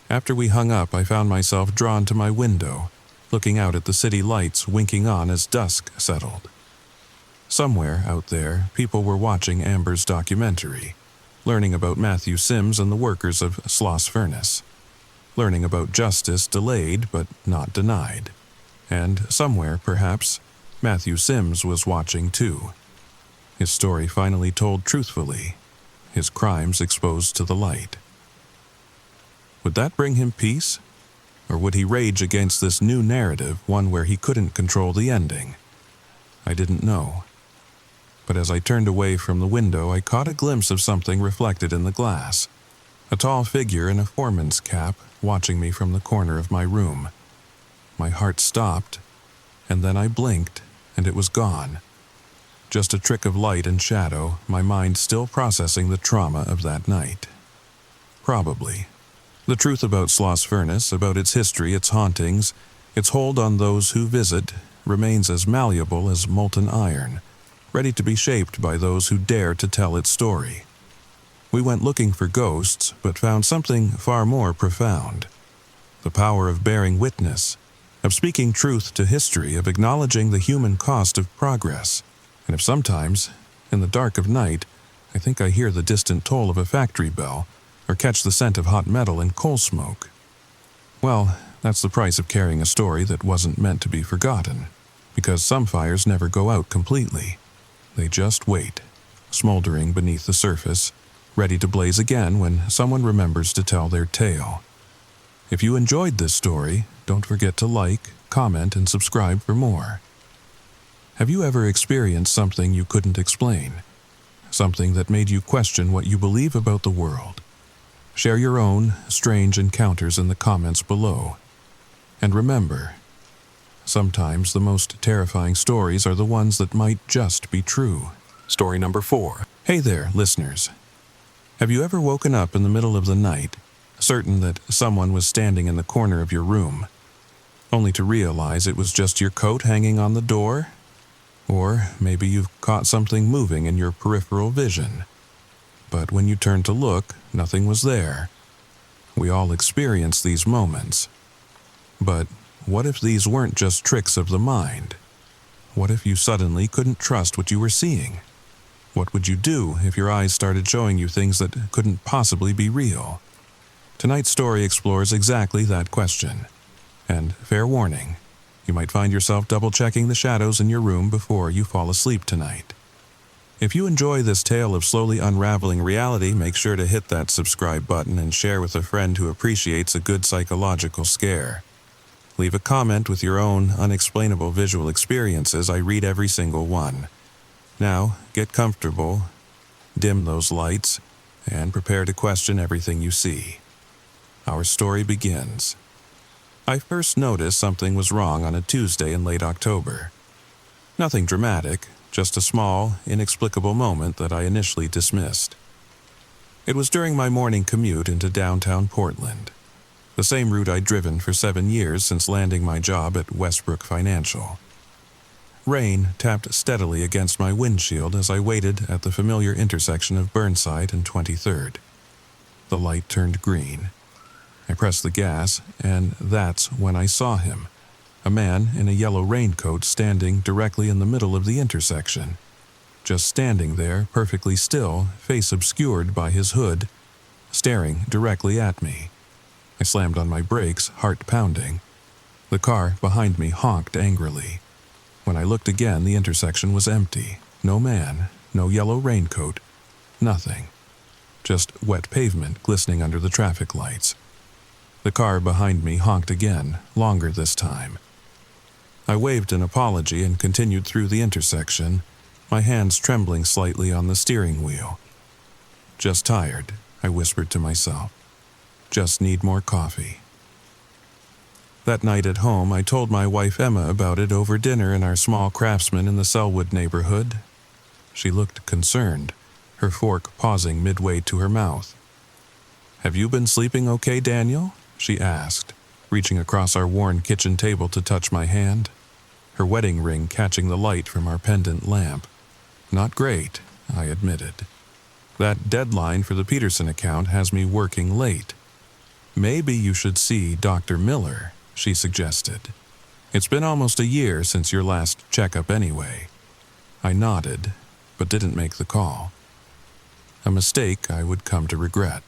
After we hung up, I found myself drawn to my window, looking out at the city lights winking on as dusk settled. Somewhere out there, people were watching Amber's documentary, learning about Matthew Sims and the workers of Sloss Furnace, learning about justice delayed but not denied. And somewhere, perhaps, Matthew Sims was watching too. His story finally told truthfully, his crimes exposed to the light. Would that bring him peace? Or would he rage against this new narrative, one where he couldn't control the ending? I didn't know. But as I turned away from the window, I caught a glimpse of something reflected in the glass. A tall figure in a foreman's cap watching me from the corner of my room. My heart stopped, and then I blinked, and it was gone. Just a trick of light and shadow, my mind still processing the trauma of that night. Probably. The truth about Sloss Furnace, about its history, its hauntings, its hold on those who visit, remains as malleable as molten iron, ready to be shaped by those who dare to tell its story. We went looking for ghosts, but found something far more profound. The power of bearing witness, of speaking truth to history, of acknowledging the human cost of progress. And if sometimes, in the dark of night, I think I hear the distant toll of a factory bell, or catch the scent of hot metal and coal smoke. Well, that's the price of carrying a story that wasn't meant to be forgotten, because some fires never go out completely. They just wait, smoldering beneath the surface, ready to blaze again when someone remembers to tell their tale. If you enjoyed this story, don't forget to like, comment, and subscribe for more. Have you ever experienced something you couldn't explain? Something that made you question what you believe about the world? Share your own strange encounters in the comments below. And remember, sometimes the most terrifying stories are the ones that might just be true. Story number 4. Hey there, listeners. Have you ever woken up in the middle of the night, certain that someone was standing in the corner of your room, only to realize it was just your coat hanging on the door? Or maybe you've caught something moving in your peripheral vision, but when you turned to look, nothing was there. We all experience these moments. But what if these weren't just tricks of the mind? What if you suddenly couldn't trust what you were seeing? What would you do if your eyes started showing you things that couldn't possibly be real? Tonight's story explores exactly that question. And fair warning, you might find yourself double-checking the shadows in your room before you fall asleep tonight. If you enjoy this tale of slowly unraveling reality, make sure to hit that subscribe button and share with a friend who appreciates a good psychological scare. Leave a comment with your own unexplainable visual experiences. I read every single one. Now, get comfortable, dim those lights, and prepare to question everything you see. Our story begins. I first noticed something was wrong on a Tuesday in late October. Nothing dramatic, just a small, inexplicable moment that I initially dismissed. It was during my morning commute into downtown Portland. the same route I'd driven for 7 years since landing my job at Westbrook Financial. Rain tapped steadily against my windshield as I waited at the familiar intersection of Burnside and 23rd. The light turned green. I pressed the gas, and that's when I saw him, a man in a yellow raincoat standing directly in the middle of the intersection. Just standing there, perfectly still, face obscured by his hood, staring directly at me. I slammed on my brakes, heart pounding. The car behind me honked angrily. When I looked again, the intersection was empty. No man, no yellow raincoat, nothing. Just wet pavement glistening under the traffic lights. The car behind me honked again, longer this time. I waved an apology and continued through the intersection, my hands trembling slightly on the steering wheel. Just tired, I whispered to myself. Just need more coffee. That night at home, I told my wife Emma about it over dinner in our small Craftsman in the Selwood neighborhood. She looked concerned, her fork pausing midway to her mouth. "Have you been sleeping okay, Daniel?" she asked, reaching across our worn kitchen table to touch my hand, her wedding ring catching the light from our pendant lamp. "Not great," I admitted. "That deadline for the Peterson account has me working late. Maybe you should see Dr. Miller," she suggested. "It's been almost a year since your last checkup anyway." I nodded, but didn't make the call. A mistake I would come to regret.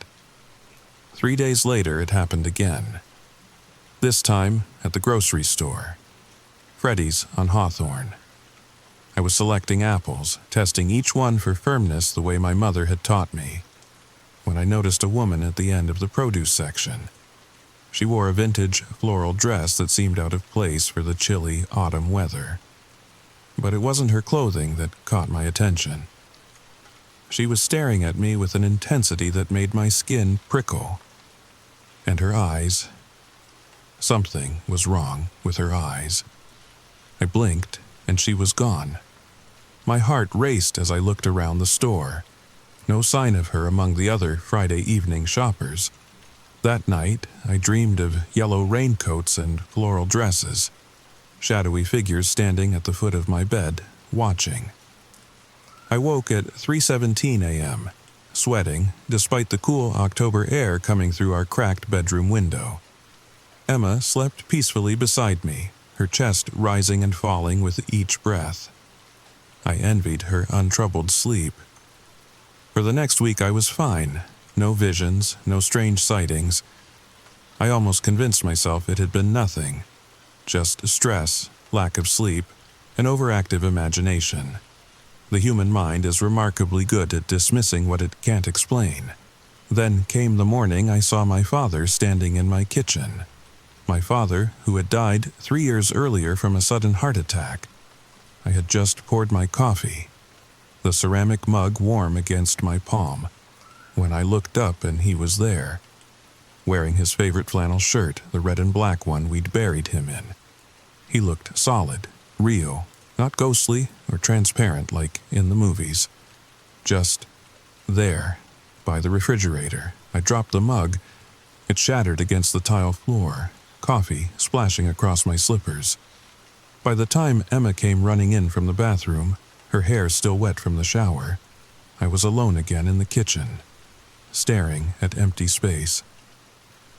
3 days later, it happened again. This time at the grocery store. Freddy's on Hawthorne. I was selecting apples, testing each one for firmness the way my mother had taught me, when I noticed a woman at the end of the produce section. She wore a vintage floral dress that seemed out of place for the chilly autumn weather. But it wasn't her clothing that caught my attention. She was staring at me with an intensity that made my skin prickle. And her eyes... Something was wrong with her eyes. I blinked, and she was gone. My heart raced as I looked around the store. No sign of her among the other Friday evening shoppers. That night, I dreamed of yellow raincoats and floral dresses, shadowy figures standing at the foot of my bed, watching. I woke at 3:17 a.m., sweating despite the cool October air coming through our cracked bedroom window. Emma slept peacefully beside me, her chest rising and falling with each breath. I envied her untroubled sleep. For the next week I was fine. No visions, no strange sightings. I almost convinced myself it had been nothing. Just stress, lack of sleep, an overactive imagination. The human mind is remarkably good at dismissing what it can't explain. Then came the morning I saw my father standing in my kitchen. My father, who had died 3 years earlier from a sudden heart attack. I had just poured my coffee, the ceramic mug warm against my palm, when I looked up and he was there, wearing his favorite flannel shirt, the red and black one we'd buried him in. He looked solid, real, not ghostly or transparent like in the movies. Just there, by the refrigerator. I dropped the mug. It shattered against the tile floor, coffee splashing across my slippers. By the time Emma came running in from the bathroom, her hair still wet from the shower, I was alone again in the kitchen, staring at empty space.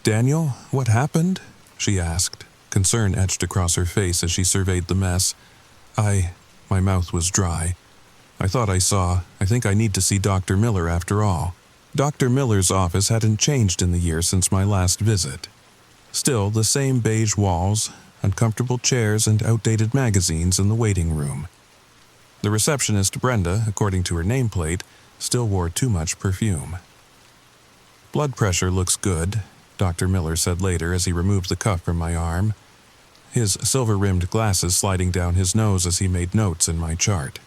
"Daniel, what happened?" she asked, concern etched across her face as she surveyed the mess. My mouth was dry. I think I need to see Dr. Miller after all. Dr. Miller's office hadn't changed in the year since my last visit. Still the same beige walls, uncomfortable chairs, and outdated magazines in the waiting room. The receptionist, Brenda, according to her nameplate, still wore too much perfume. "Blood pressure looks good," Dr. Miller said later as he removed the cuff from my arm, his silver-rimmed glasses sliding down his nose as he made notes in my chart.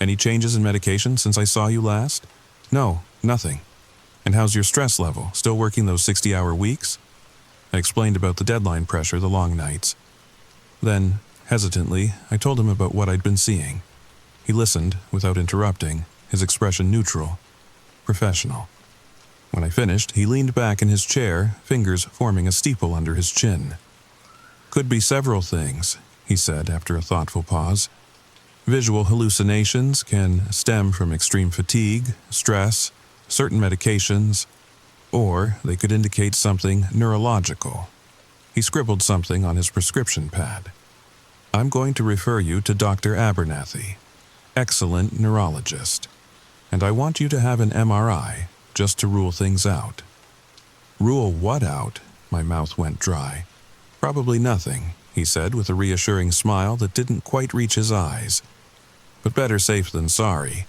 "Any changes in medication since I saw you last?" "No, nothing." "And how's your stress level? Still working those 60-hour weeks?" I explained about the deadline pressure, the long nights. Then, hesitantly, I told him about what I'd been seeing. He listened without interrupting, his expression neutral, professional. When I finished, he leaned back in his chair, fingers forming a steeple under his chin. "Could be several things," he said after a thoughtful pause. "Visual hallucinations can stem from extreme fatigue, stress, certain medications, or they could indicate something neurological." He scribbled something on his prescription pad. "I'm going to refer you to Dr. Abernathy, excellent neurologist, and I want you to have an MRI just to rule things out." "Rule what out?" My mouth went dry. "Probably nothing," he said with a reassuring smile that didn't quite reach his eyes. "But better safe than sorry.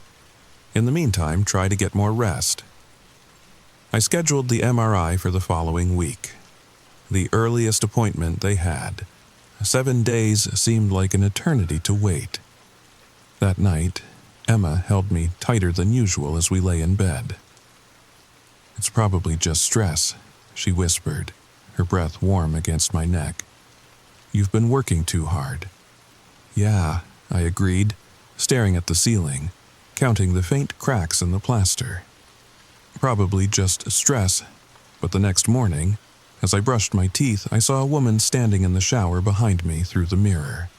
In the meantime, try to get more rest." I scheduled the MRI for the following week. The earliest appointment they had. 7 days seemed like an eternity to wait. That night, Emma held me tighter than usual as we lay in bed. "It's probably just stress," she whispered, her breath warm against my neck. "You've been working too hard." "Yeah," I agreed, staring at the ceiling, counting the faint cracks in the plaster. "Probably just stress," but the next morning, as I brushed my teeth, I saw a woman standing in the shower behind me through the mirror.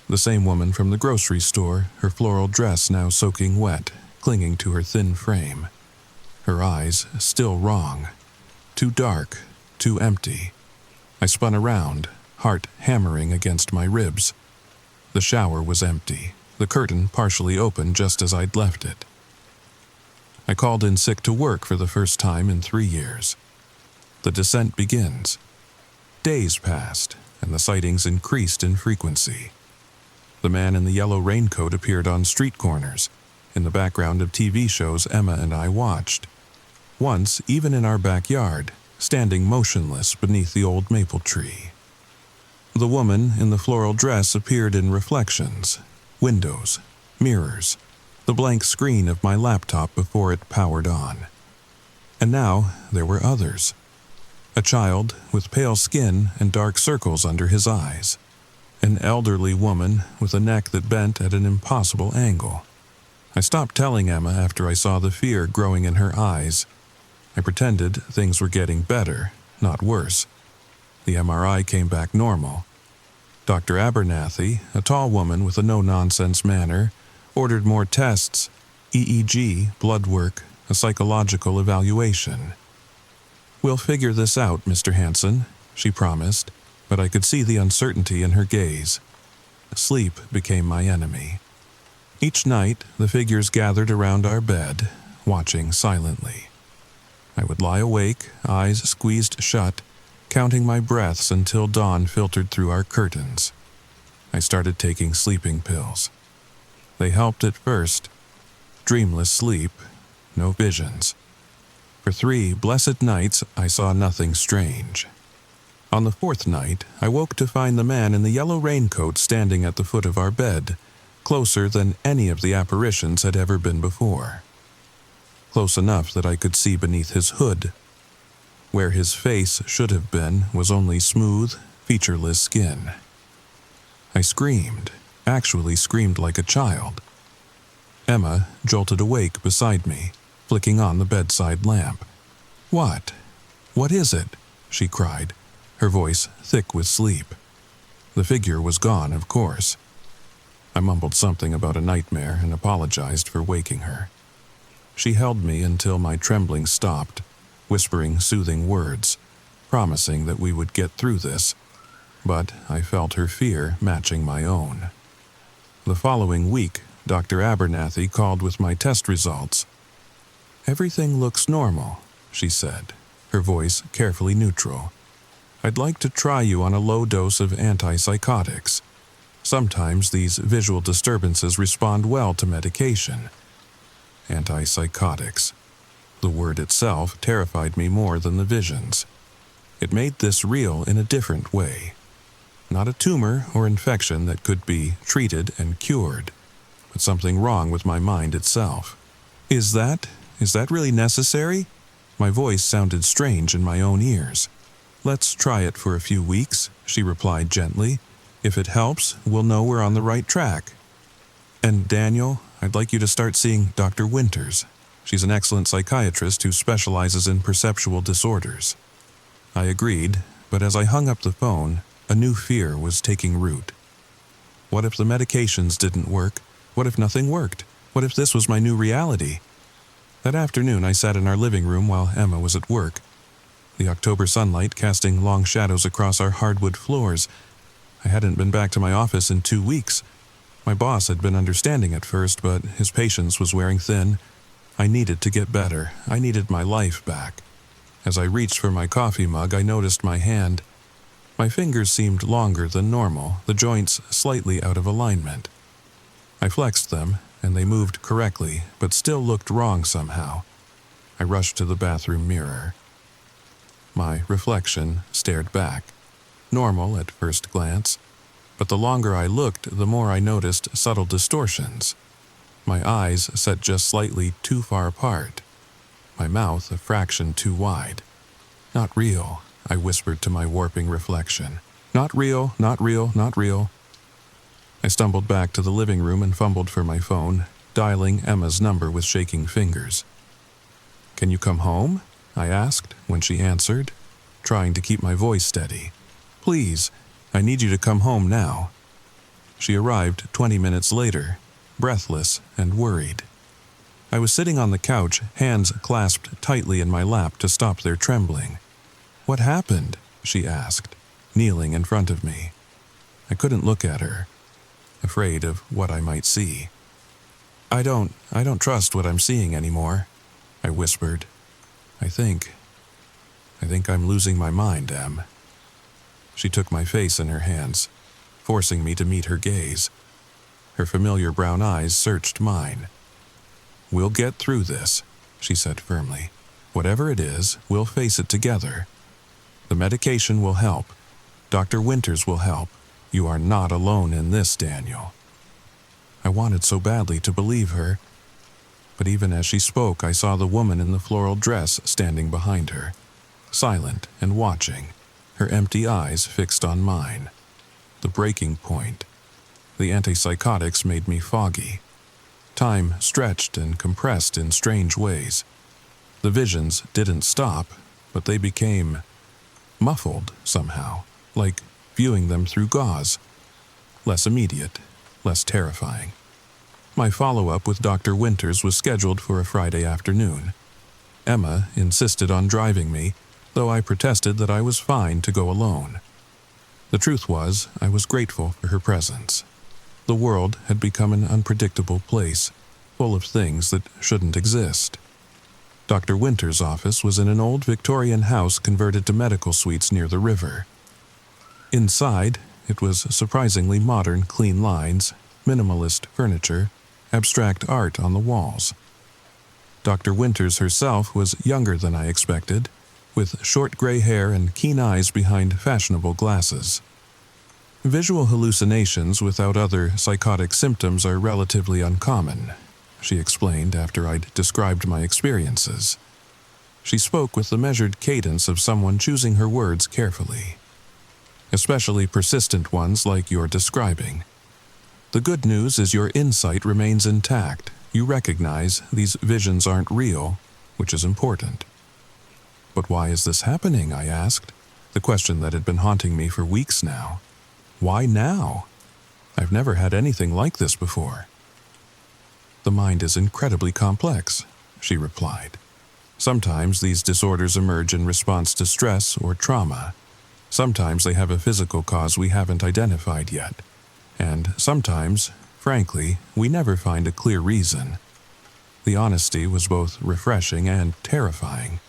The same woman from the grocery store, her floral dress now soaking wet, clinging to her thin frame. Her eyes still wrong. Too dark, too empty. I spun around, heart hammering against my ribs. The shower was empty, the curtain partially open just as I'd left it. I called in sick to work for the first time in 3 years. The descent begins. Days passed, and the sightings increased in frequency. The man in the yellow raincoat appeared on street corners, in the background of TV shows Emma and I watched. Once, even in our backyard, standing motionless beneath the old maple tree. The woman in the floral dress appeared in reflections, windows, mirrors, the blank screen of my laptop before it powered on. And now there were others. A child with pale skin and dark circles under his eyes. An elderly woman with a neck that bent at an impossible angle. I stopped telling Emma after I saw the fear growing in her eyes. I pretended things were getting better, not worse. The MRI came back normal. Dr. Abernathy, a tall woman with a no-nonsense manner, ordered more tests, EEG, blood work, a psychological evaluation. "We'll figure this out, Mr. Hansen," she promised, but I could see the uncertainty in her gaze. Sleep became my enemy. Each night, the figures gathered around our bed, watching silently. I would lie awake, eyes squeezed shut, counting my breaths until dawn filtered through our curtains. I started taking sleeping pills. They helped at first. Dreamless sleep, no visions. For 3 blessed nights, I saw nothing strange. On the 4th night, I woke to find the man in the yellow raincoat standing at the foot of our bed, closer than any of the apparitions had ever been before. Close enough that I could see beneath his hood. Where his face should have been was only smooth, featureless skin. I screamed, actually screamed like a child. Emma jolted awake beside me, flicking on the bedside lamp. "What? What is it?" she cried, her voice thick with sleep. The figure was gone, of course. I mumbled something about a nightmare and apologized for waking her. She held me until my trembling stopped, whispering soothing words, promising that we would get through this, but I felt her fear matching my own. The following week, Dr. Abernathy called with my test results. "Everything looks normal," she said, her voice carefully neutral. "I'd like to try you on a low dose of antipsychotics. Sometimes these visual disturbances respond well to medication." Antipsychotics. The word itself terrified me more than the visions. It made this real in a different way. Not a tumor or infection that could be treated and cured, but something wrong with my mind itself. Is that really necessary?" My voice sounded strange in my own ears. "Let's try it for a few weeks," she replied gently. "If it helps, we'll know we're on the right track. And Daniel, I'd like you to start seeing Dr. Winters," She's an excellent psychiatrist who specializes in perceptual disorders." I agreed, but as I hung up the phone, a new fear was taking root. What if the medications didn't work? What if nothing worked? What if this was my new reality? That afternoon, I sat in our living room while Emma was at work, the October sunlight casting long shadows across our hardwood floors. I hadn't been back to my office in 2 weeks. My boss had been understanding at first, but his patience was wearing thin. I needed to get better. I needed my life back. As I reached for my coffee mug, I noticed my hand. My fingers seemed longer than normal, the joints slightly out of alignment. I flexed them, and they moved correctly, but still looked wrong somehow. I rushed to the bathroom mirror. My reflection stared back. Normal at first glance, but the longer I looked, the more I noticed subtle distortions. My eyes set just slightly too far apart. My mouth a fraction too wide. "Not real," I whispered to my warping reflection. "Not real, not real, not real." I stumbled back to the living room and fumbled for my phone, dialing Emma's number with shaking fingers. "Can you come home?" I asked when she answered, trying to keep my voice steady. "Please, I need you to come home now." She arrived 20 minutes later, breathless and worried. I was sitting on the couch, hands clasped tightly in my lap to stop their trembling. "What happened?" she asked, kneeling in front of me. I couldn't look at her, afraid of what I might see. I don't trust what I'm seeing anymore," I whispered. I think I'm losing my mind, Em." She took my face in her hands, forcing me to meet her gaze. Her familiar brown eyes searched mine. "We'll get through this," she said firmly. "Whatever it is, we'll face it together. The medication will help. Dr. Winters will help. You are not alone in this, Daniel." I wanted so badly to believe her, but even as she spoke, I saw the woman in the floral dress standing behind her, silent and watching, her empty eyes fixed on mine. The breaking point. The antipsychotics made me foggy. Time stretched and compressed in strange ways. The visions didn't stop, but they became muffled somehow, like viewing them through gauze. Less immediate, less terrifying. My follow-up with Dr. Winters was scheduled for a Friday afternoon. Emma insisted on driving me, though I protested that I was fine to go alone. The truth was, I was grateful for her presence. The world had become an unpredictable place, full of things that shouldn't exist. Dr. Winters' office was in an old Victorian house converted to medical suites near the river. Inside, it was surprisingly modern, clean lines, minimalist furniture, abstract art on the walls. Dr. Winters herself was younger than I expected, with short gray hair and keen eyes behind fashionable glasses. "Visual hallucinations without other psychotic symptoms are relatively uncommon," she explained after I'd described my experiences. She spoke with the measured cadence of someone choosing her words carefully. "Especially persistent ones like you're describing. The good news is your insight remains intact. You recognize these visions aren't real, which is important." "But why is this happening?" I asked, the question that had been haunting me for weeks now. "Why now? I've never had anything like this before." "The mind is incredibly complex," she replied. "Sometimes these disorders emerge in response to stress or trauma. Sometimes they have a physical cause we haven't identified yet. And sometimes, frankly, we never find a clear reason." The honesty was both refreshing and terrifying.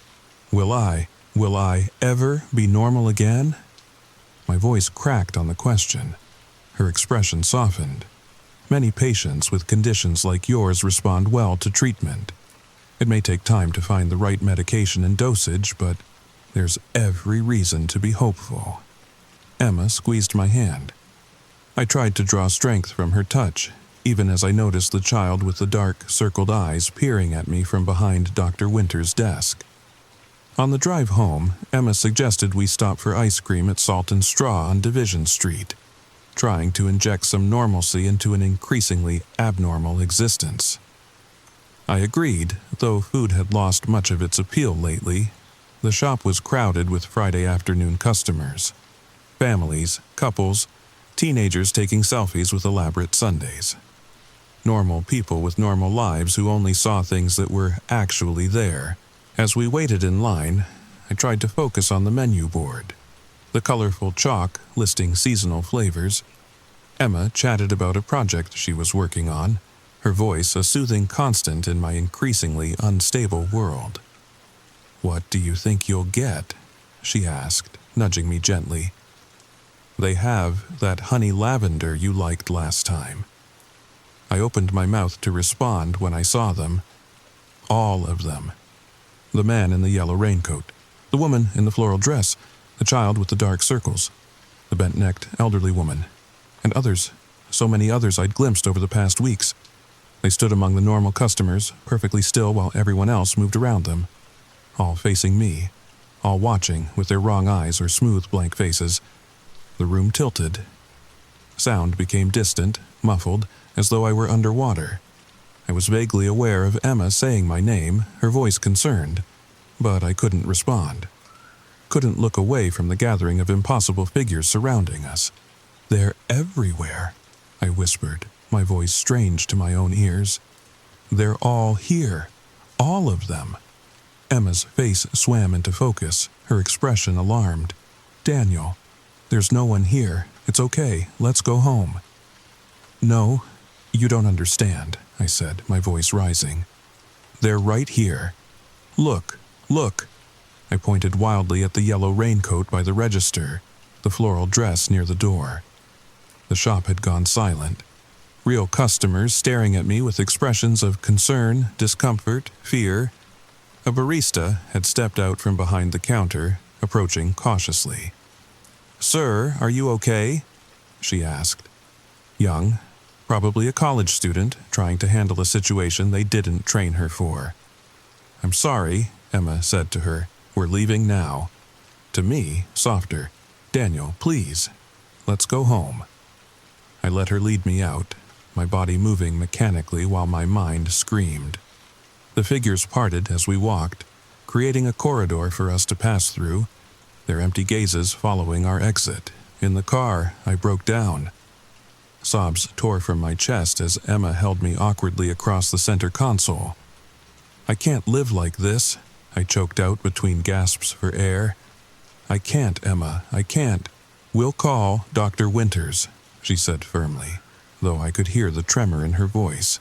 Will I ever be normal again? My voice cracked on the question. Her expression softened. "Many patients with conditions like yours respond well to treatment. It may take time to find the right medication and dosage, but there's every reason to be hopeful." Emma squeezed my hand. I tried to draw strength from her touch, even as I noticed the child with the dark, circled eyes peering at me from behind Dr. Winters' desk. On the drive home, Emma suggested we stop for ice cream at Salt and Straw on Division Street, trying to inject some normalcy into an increasingly abnormal existence. I agreed, though food had lost much of its appeal lately. The shop was crowded with Friday afternoon customers. Families, couples, teenagers taking selfies with elaborate sundaes. Normal people with normal lives who only saw things that were actually there. As we waited in line, I tried to focus on the menu board. The colorful chalk listing seasonal flavors. Emma chatted about a project she was working on, her voice a soothing constant in my increasingly unstable world. "What do you think you'll get?" she asked, nudging me gently. "They have that honey lavender you liked last time." I opened my mouth to respond when I saw them. All of them. The man in the yellow raincoat, the woman in the floral dress, the child with the dark circles, the bent-necked elderly woman, and others, so many others I'd glimpsed over the past weeks. They stood among the normal customers, perfectly still while everyone else moved around them, all facing me, all watching with their wrong eyes or smooth blank faces. The room tilted. Sound became distant, muffled, as though I were underwater. I was vaguely aware of Emma saying my name, her voice concerned, but I couldn't respond. Couldn't look away from the gathering of impossible figures surrounding us. "They're everywhere," I whispered, my voice strange to my own ears. "They're all here. All of them." Emma's face swam into focus, her expression alarmed. "Daniel, there's no one here. It's okay. Let's go home." "No, you don't understand," I said, my voice rising. "They're right here. Look, look." I pointed wildly at the yellow raincoat by the register, the floral dress near the door. The shop had gone silent. Real customers staring at me with expressions of concern, discomfort, fear. A barista had stepped out from behind the counter, approaching cautiously. "Sir, are you okay?" she asked. Young, probably a college student, trying to handle a situation they didn't train her for. "I'm sorry," Emma said to her. "We're leaving now." To me, softer. "Daniel, please. Let's go home." I let her lead me out, my body moving mechanically while my mind screamed. The figures parted as we walked, creating a corridor for us to pass through, their empty gazes following our exit. In the car, I broke down. Sobs tore from my chest as Emma held me awkwardly across the center console. "I can't live like this," I choked out between gasps for air. "I can't, Emma, I can't." "We'll call Dr. Winters," she said firmly, though I could hear the tremor in her voice.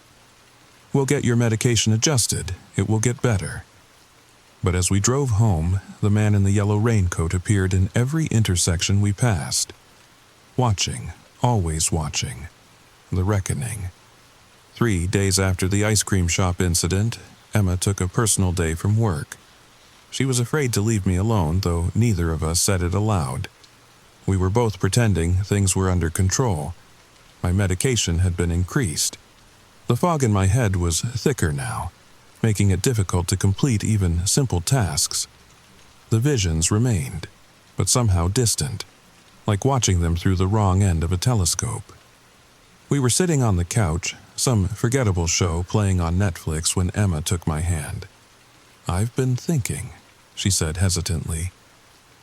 "We'll get your medication adjusted. It will get better." But as we drove home, the man in the yellow raincoat appeared in every intersection we passed. Watching, always watching. The reckoning. 3 days after the ice cream shop incident, Emma took a personal day from work. She was afraid to leave me alone, though neither of us said it aloud. We were both pretending things were under control. My medication had been increased. The fog in my head was thicker now, making it difficult to complete even simple tasks. The visions remained, but somehow distant, like watching them through the wrong end of a telescope. We were sitting on the couch, some forgettable show playing on Netflix, when Emma took my hand. "I've been thinking," she said hesitantly.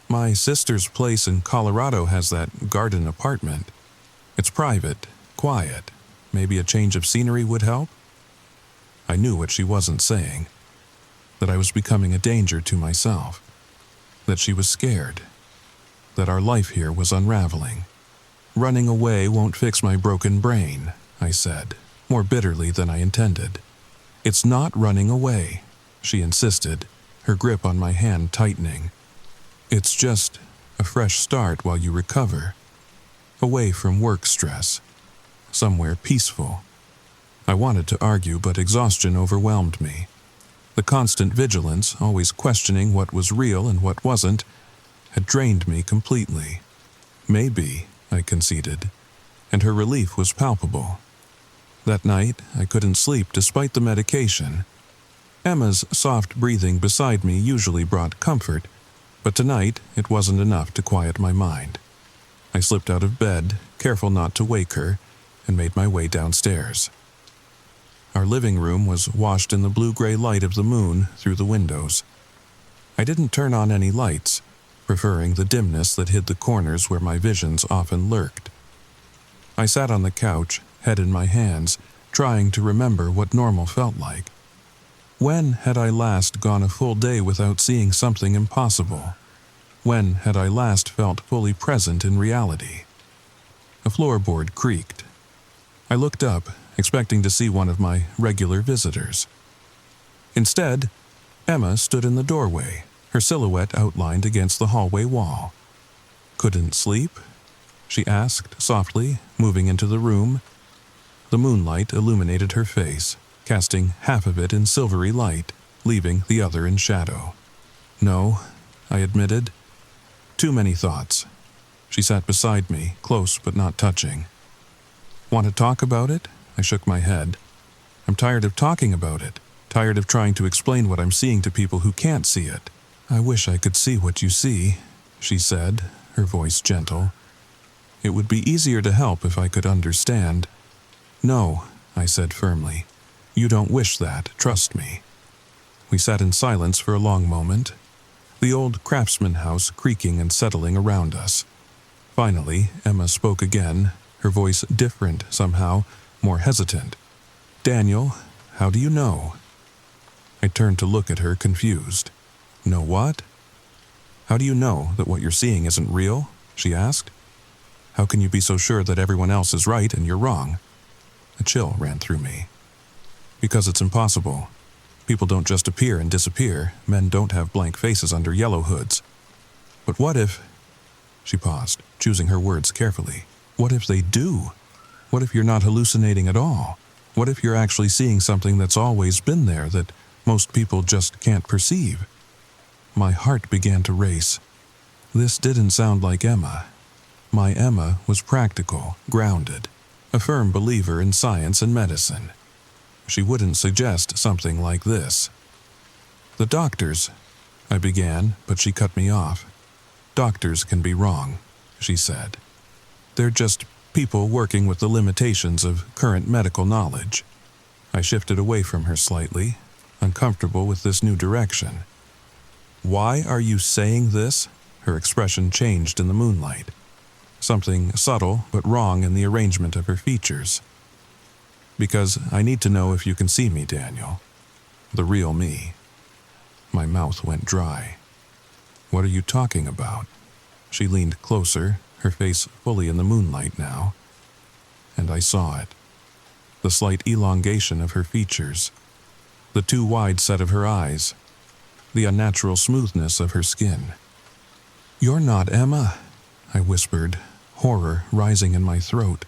"My sister's place in Colorado has that garden apartment. It's private, quiet. Maybe a change of scenery would help?" I knew what she wasn't saying. That I was becoming a danger to myself. That she was scared. That our life here was unraveling. "Running away won't fix my broken brain," I said, more bitterly than I intended. "It's not running away," she insisted, her grip on my hand tightening. "It's just a fresh start while you recover. Away from work stress. Somewhere peaceful." I wanted to argue, but exhaustion overwhelmed me. The constant vigilance, always questioning what was real and what wasn't, had drained me completely. "Maybe," I conceded, and her relief was palpable. That night, I couldn't sleep despite the medication. Emma's soft breathing beside me usually brought comfort, but tonight it wasn't enough to quiet my mind. I slipped out of bed, careful not to wake her, and made my way downstairs. Our living room was washed in the blue-gray light of the moon through the windows. I didn't turn on any lights, preferring the dimness that hid the corners where my visions often lurked. I sat on the couch, head in my hands, trying to remember what normal felt like. When had I last gone a full day without seeing something impossible? When had I last felt fully present in reality? A floorboard creaked. I looked up, expecting to see one of my regular visitors. Instead, Emma stood in the doorway, her silhouette outlined against the hallway wall. "Couldn't sleep?" she asked softly, moving into the room. The moonlight illuminated her face, casting half of it in silvery light, leaving the other in shadow. "No," I admitted. "Too many thoughts." She sat beside me, close but not touching. "Want to talk about it?" I shook my head. "I'm tired of talking about it, tired of trying to explain what I'm seeing to people who can't see it." "I wish I could see what you see," she said, her voice gentle. "It would be easier to help if I could understand." "No," I said firmly. "You don't wish that, trust me." We sat in silence for a long moment, the old craftsman house creaking and settling around us. Finally, Emma spoke again, her voice different somehow, more hesitant. "Daniel, how do you know?" I turned to look at her, confused. "Know what?" "How do you know that what you're seeing isn't real?" she asked. "How can you be so sure that everyone else is right and you're wrong?" A chill ran through me. "Because it's impossible. People don't just appear and disappear. Men don't have blank faces under yellow hoods." "But what if—" She paused, choosing her words carefully. "What if they do? What if you're not hallucinating at all? What if you're actually seeing something that's always been there that most people just can't perceive?" My heart began to race. This didn't sound like Emma. My Emma was practical, grounded, a firm believer in science and medicine. She wouldn't suggest something like this. "The doctors," I began, but she cut me off. "Doctors can be wrong," she said. "They're just people working with the limitations of current medical knowledge." I shifted away from her slightly, uncomfortable with this new direction. "Why are you saying this?" Her expression changed in the moonlight. Something subtle but wrong in the arrangement of her features. "Because I need to know if you can see me, Daniel. The real me." My mouth went dry. "What are you talking about?" She leaned closer, her face fully in the moonlight now. And I saw it. The slight elongation of her features, the too wide set of her eyes, the unnatural smoothness of her skin. "You're not Emma," I whispered, horror rising in my throat.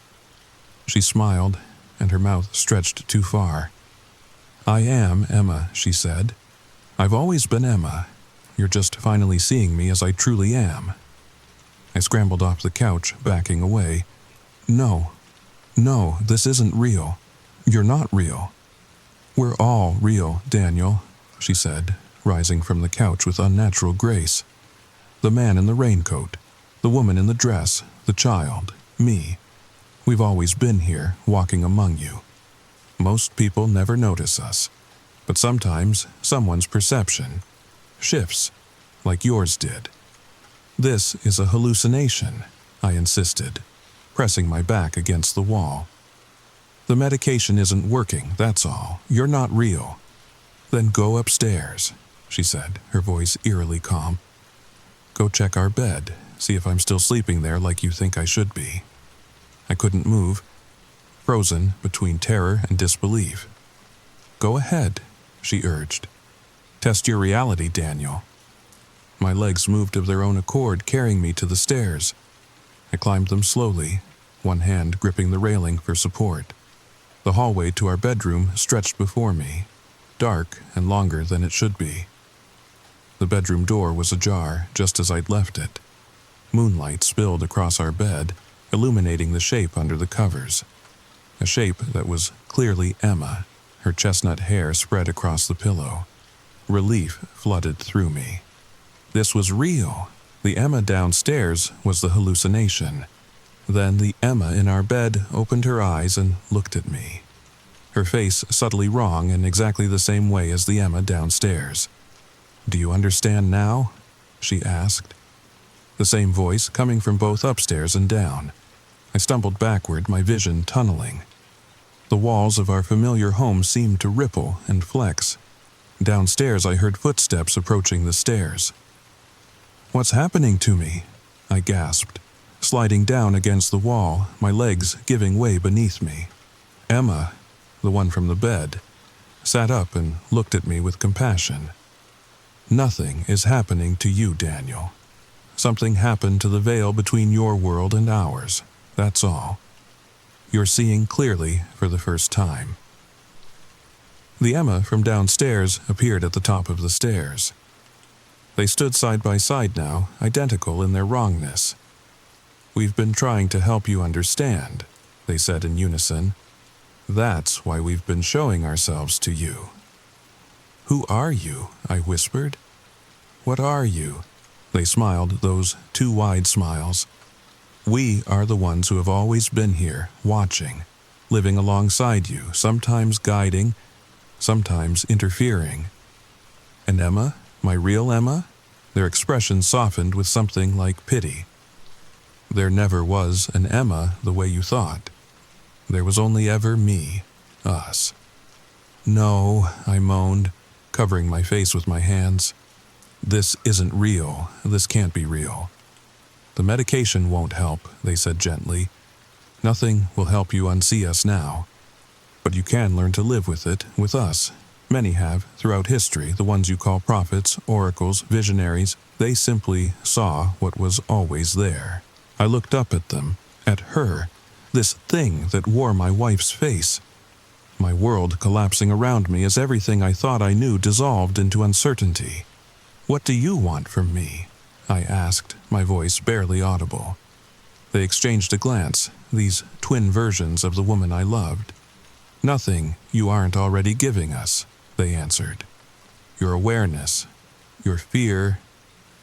She smiled, and her mouth stretched too far. "I am Emma," she said. "I've always been Emma. You're just finally seeing me as I truly am." I scrambled off the couch, backing away. No, this isn't real. You're not real." "We're all real, Daniel," she said, rising from the couch with unnatural grace. "The man in the raincoat, the woman in the dress, the child, me. We've always been here, walking among you. Most people never notice us, but sometimes someone's perception shifts, like yours did." "This is a hallucination," I insisted, pressing my back against the wall. "The medication isn't working, that's all. You're not real." "Then go upstairs," she said, her voice eerily calm. "Go check our bed, see if I'm still sleeping there like you think I should be." I couldn't move, frozen between terror and disbelief. "Go ahead," she urged. "Test your reality, Daniel." My legs moved of their own accord, carrying me to the stairs. I climbed them slowly, one hand gripping the railing for support. The hallway to our bedroom stretched before me, dark and longer than it should be. The bedroom door was ajar, just as I'd left it. Moonlight spilled across our bed, illuminating the shape under the covers. A shape that was clearly Emma, her chestnut hair spread across the pillow. Relief flooded through me. This was real. The Emma downstairs was the hallucination. Then the Emma in our bed opened her eyes and looked at me. her face subtly wrong in exactly the same way as the Emma downstairs. "Do you understand now?" she asked. The same voice coming from both upstairs and down. I stumbled backward, my vision tunneling. The walls of our familiar home seemed to ripple and flex. Downstairs I heard footsteps approaching the stairs. "What's happening to me?" I gasped, sliding down against the wall, my legs giving way beneath me. Emma, the one from the bed, sat up and looked at me with compassion. "Nothing is happening to you, Daniel. Something happened to the veil between your world and ours, that's all. You're seeing clearly for the first time." The Emma from downstairs appeared at the top of the stairs. They stood side by side now, identical in their wrongness. "We've been trying to help you understand," they said in unison. "That's why we've been showing ourselves to you." "Who are you?" I whispered. "What are you?" They smiled, those two wide smiles. "We are the ones who have always been here, watching, living alongside you, sometimes guiding, sometimes interfering." "And Emma, my real Emma?" Their expression softened with something like pity. "There never was an Emma the way you thought. There was only ever me, us." "No," I moaned, covering my face with my hands. "This isn't real. This can't be real." "The medication won't help," they said gently. "Nothing will help you unsee us now. But you can learn to live with it, with us. Many have, throughout history, the ones you call prophets, oracles, visionaries. They simply saw what was always there." I looked up at them, at her, this thing that wore my wife's face. My world collapsing around me as everything I thought I knew dissolved into uncertainty. "What do you want from me?" I asked, my voice barely audible. They exchanged a glance, these twin versions of the woman I loved. "Nothing you aren't already giving us," they answered. "Your awareness, your fear,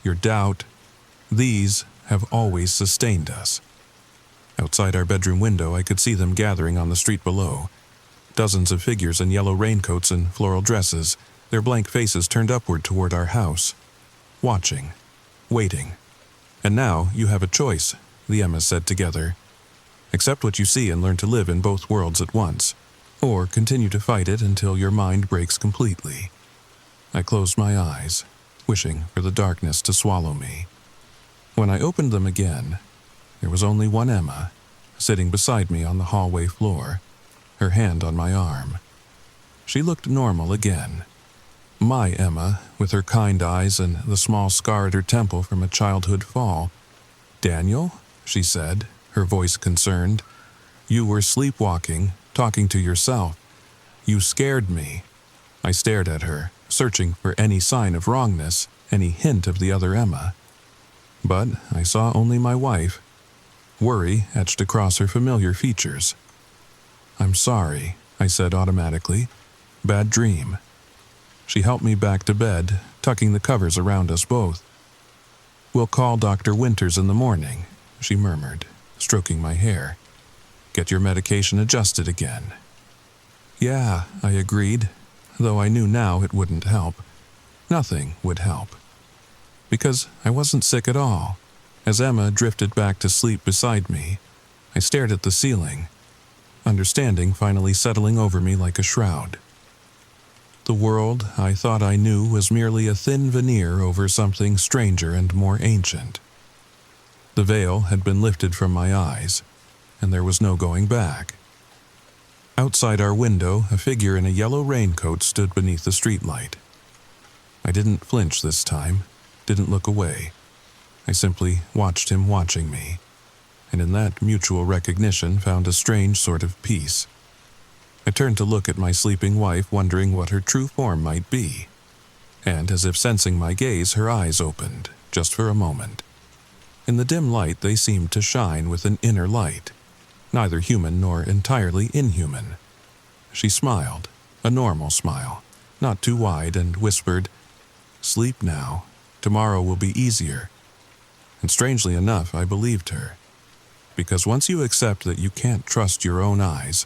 your doubt, these have always sustained us." Outside our bedroom window, I could see them gathering on the street below. Dozens of figures in yellow raincoats and floral dresses, their blank faces turned upward toward our house. Watching, waiting. "And now you have a choice," the Emmas said together. "Accept what you see and learn to live in both worlds at once, or continue to fight it until your mind breaks completely." I closed my eyes, wishing for the darkness to swallow me. When I opened them again, there was only one Emma, sitting beside me on the hallway floor, her hand on my arm. She looked normal again. My Emma, with her kind eyes and the small scar at her temple from a childhood fall. "Daniel," she said, her voice concerned, "you were sleepwalking, talking to yourself. You scared me." I stared at her, searching for any sign of wrongness, any hint of the other Emma. But I saw only my wife, worry etched across her familiar features. "I'm sorry," I said automatically. "Bad dream." She helped me back to bed, tucking the covers around us both. "We'll call Dr. Winters in the morning," she murmured, stroking my hair. "Get your medication adjusted again." "Yeah," I agreed, though I knew now it wouldn't help. Nothing would help. Because I wasn't sick at all. As Emma drifted back to sleep beside me, I stared at the ceiling, understanding finally settling over me like a shroud. The world I thought I knew was merely a thin veneer over something stranger and more ancient. The veil had been lifted from my eyes, and there was no going back. Outside our window, a figure in a yellow raincoat stood beneath the streetlight. I didn't flinch this time, didn't look away. I simply watched him watching me, and in that mutual recognition found a strange sort of peace. I turned to look at my sleeping wife, wondering what her true form might be. And as if sensing my gaze, her eyes opened, just for a moment. In the dim light, they seemed to shine with an inner light, neither human nor entirely inhuman. She smiled, a normal smile, not too wide, and whispered, "Sleep now. Tomorrow will be easier." And strangely enough, I believed her. Because once you accept that you can't trust your own eyes,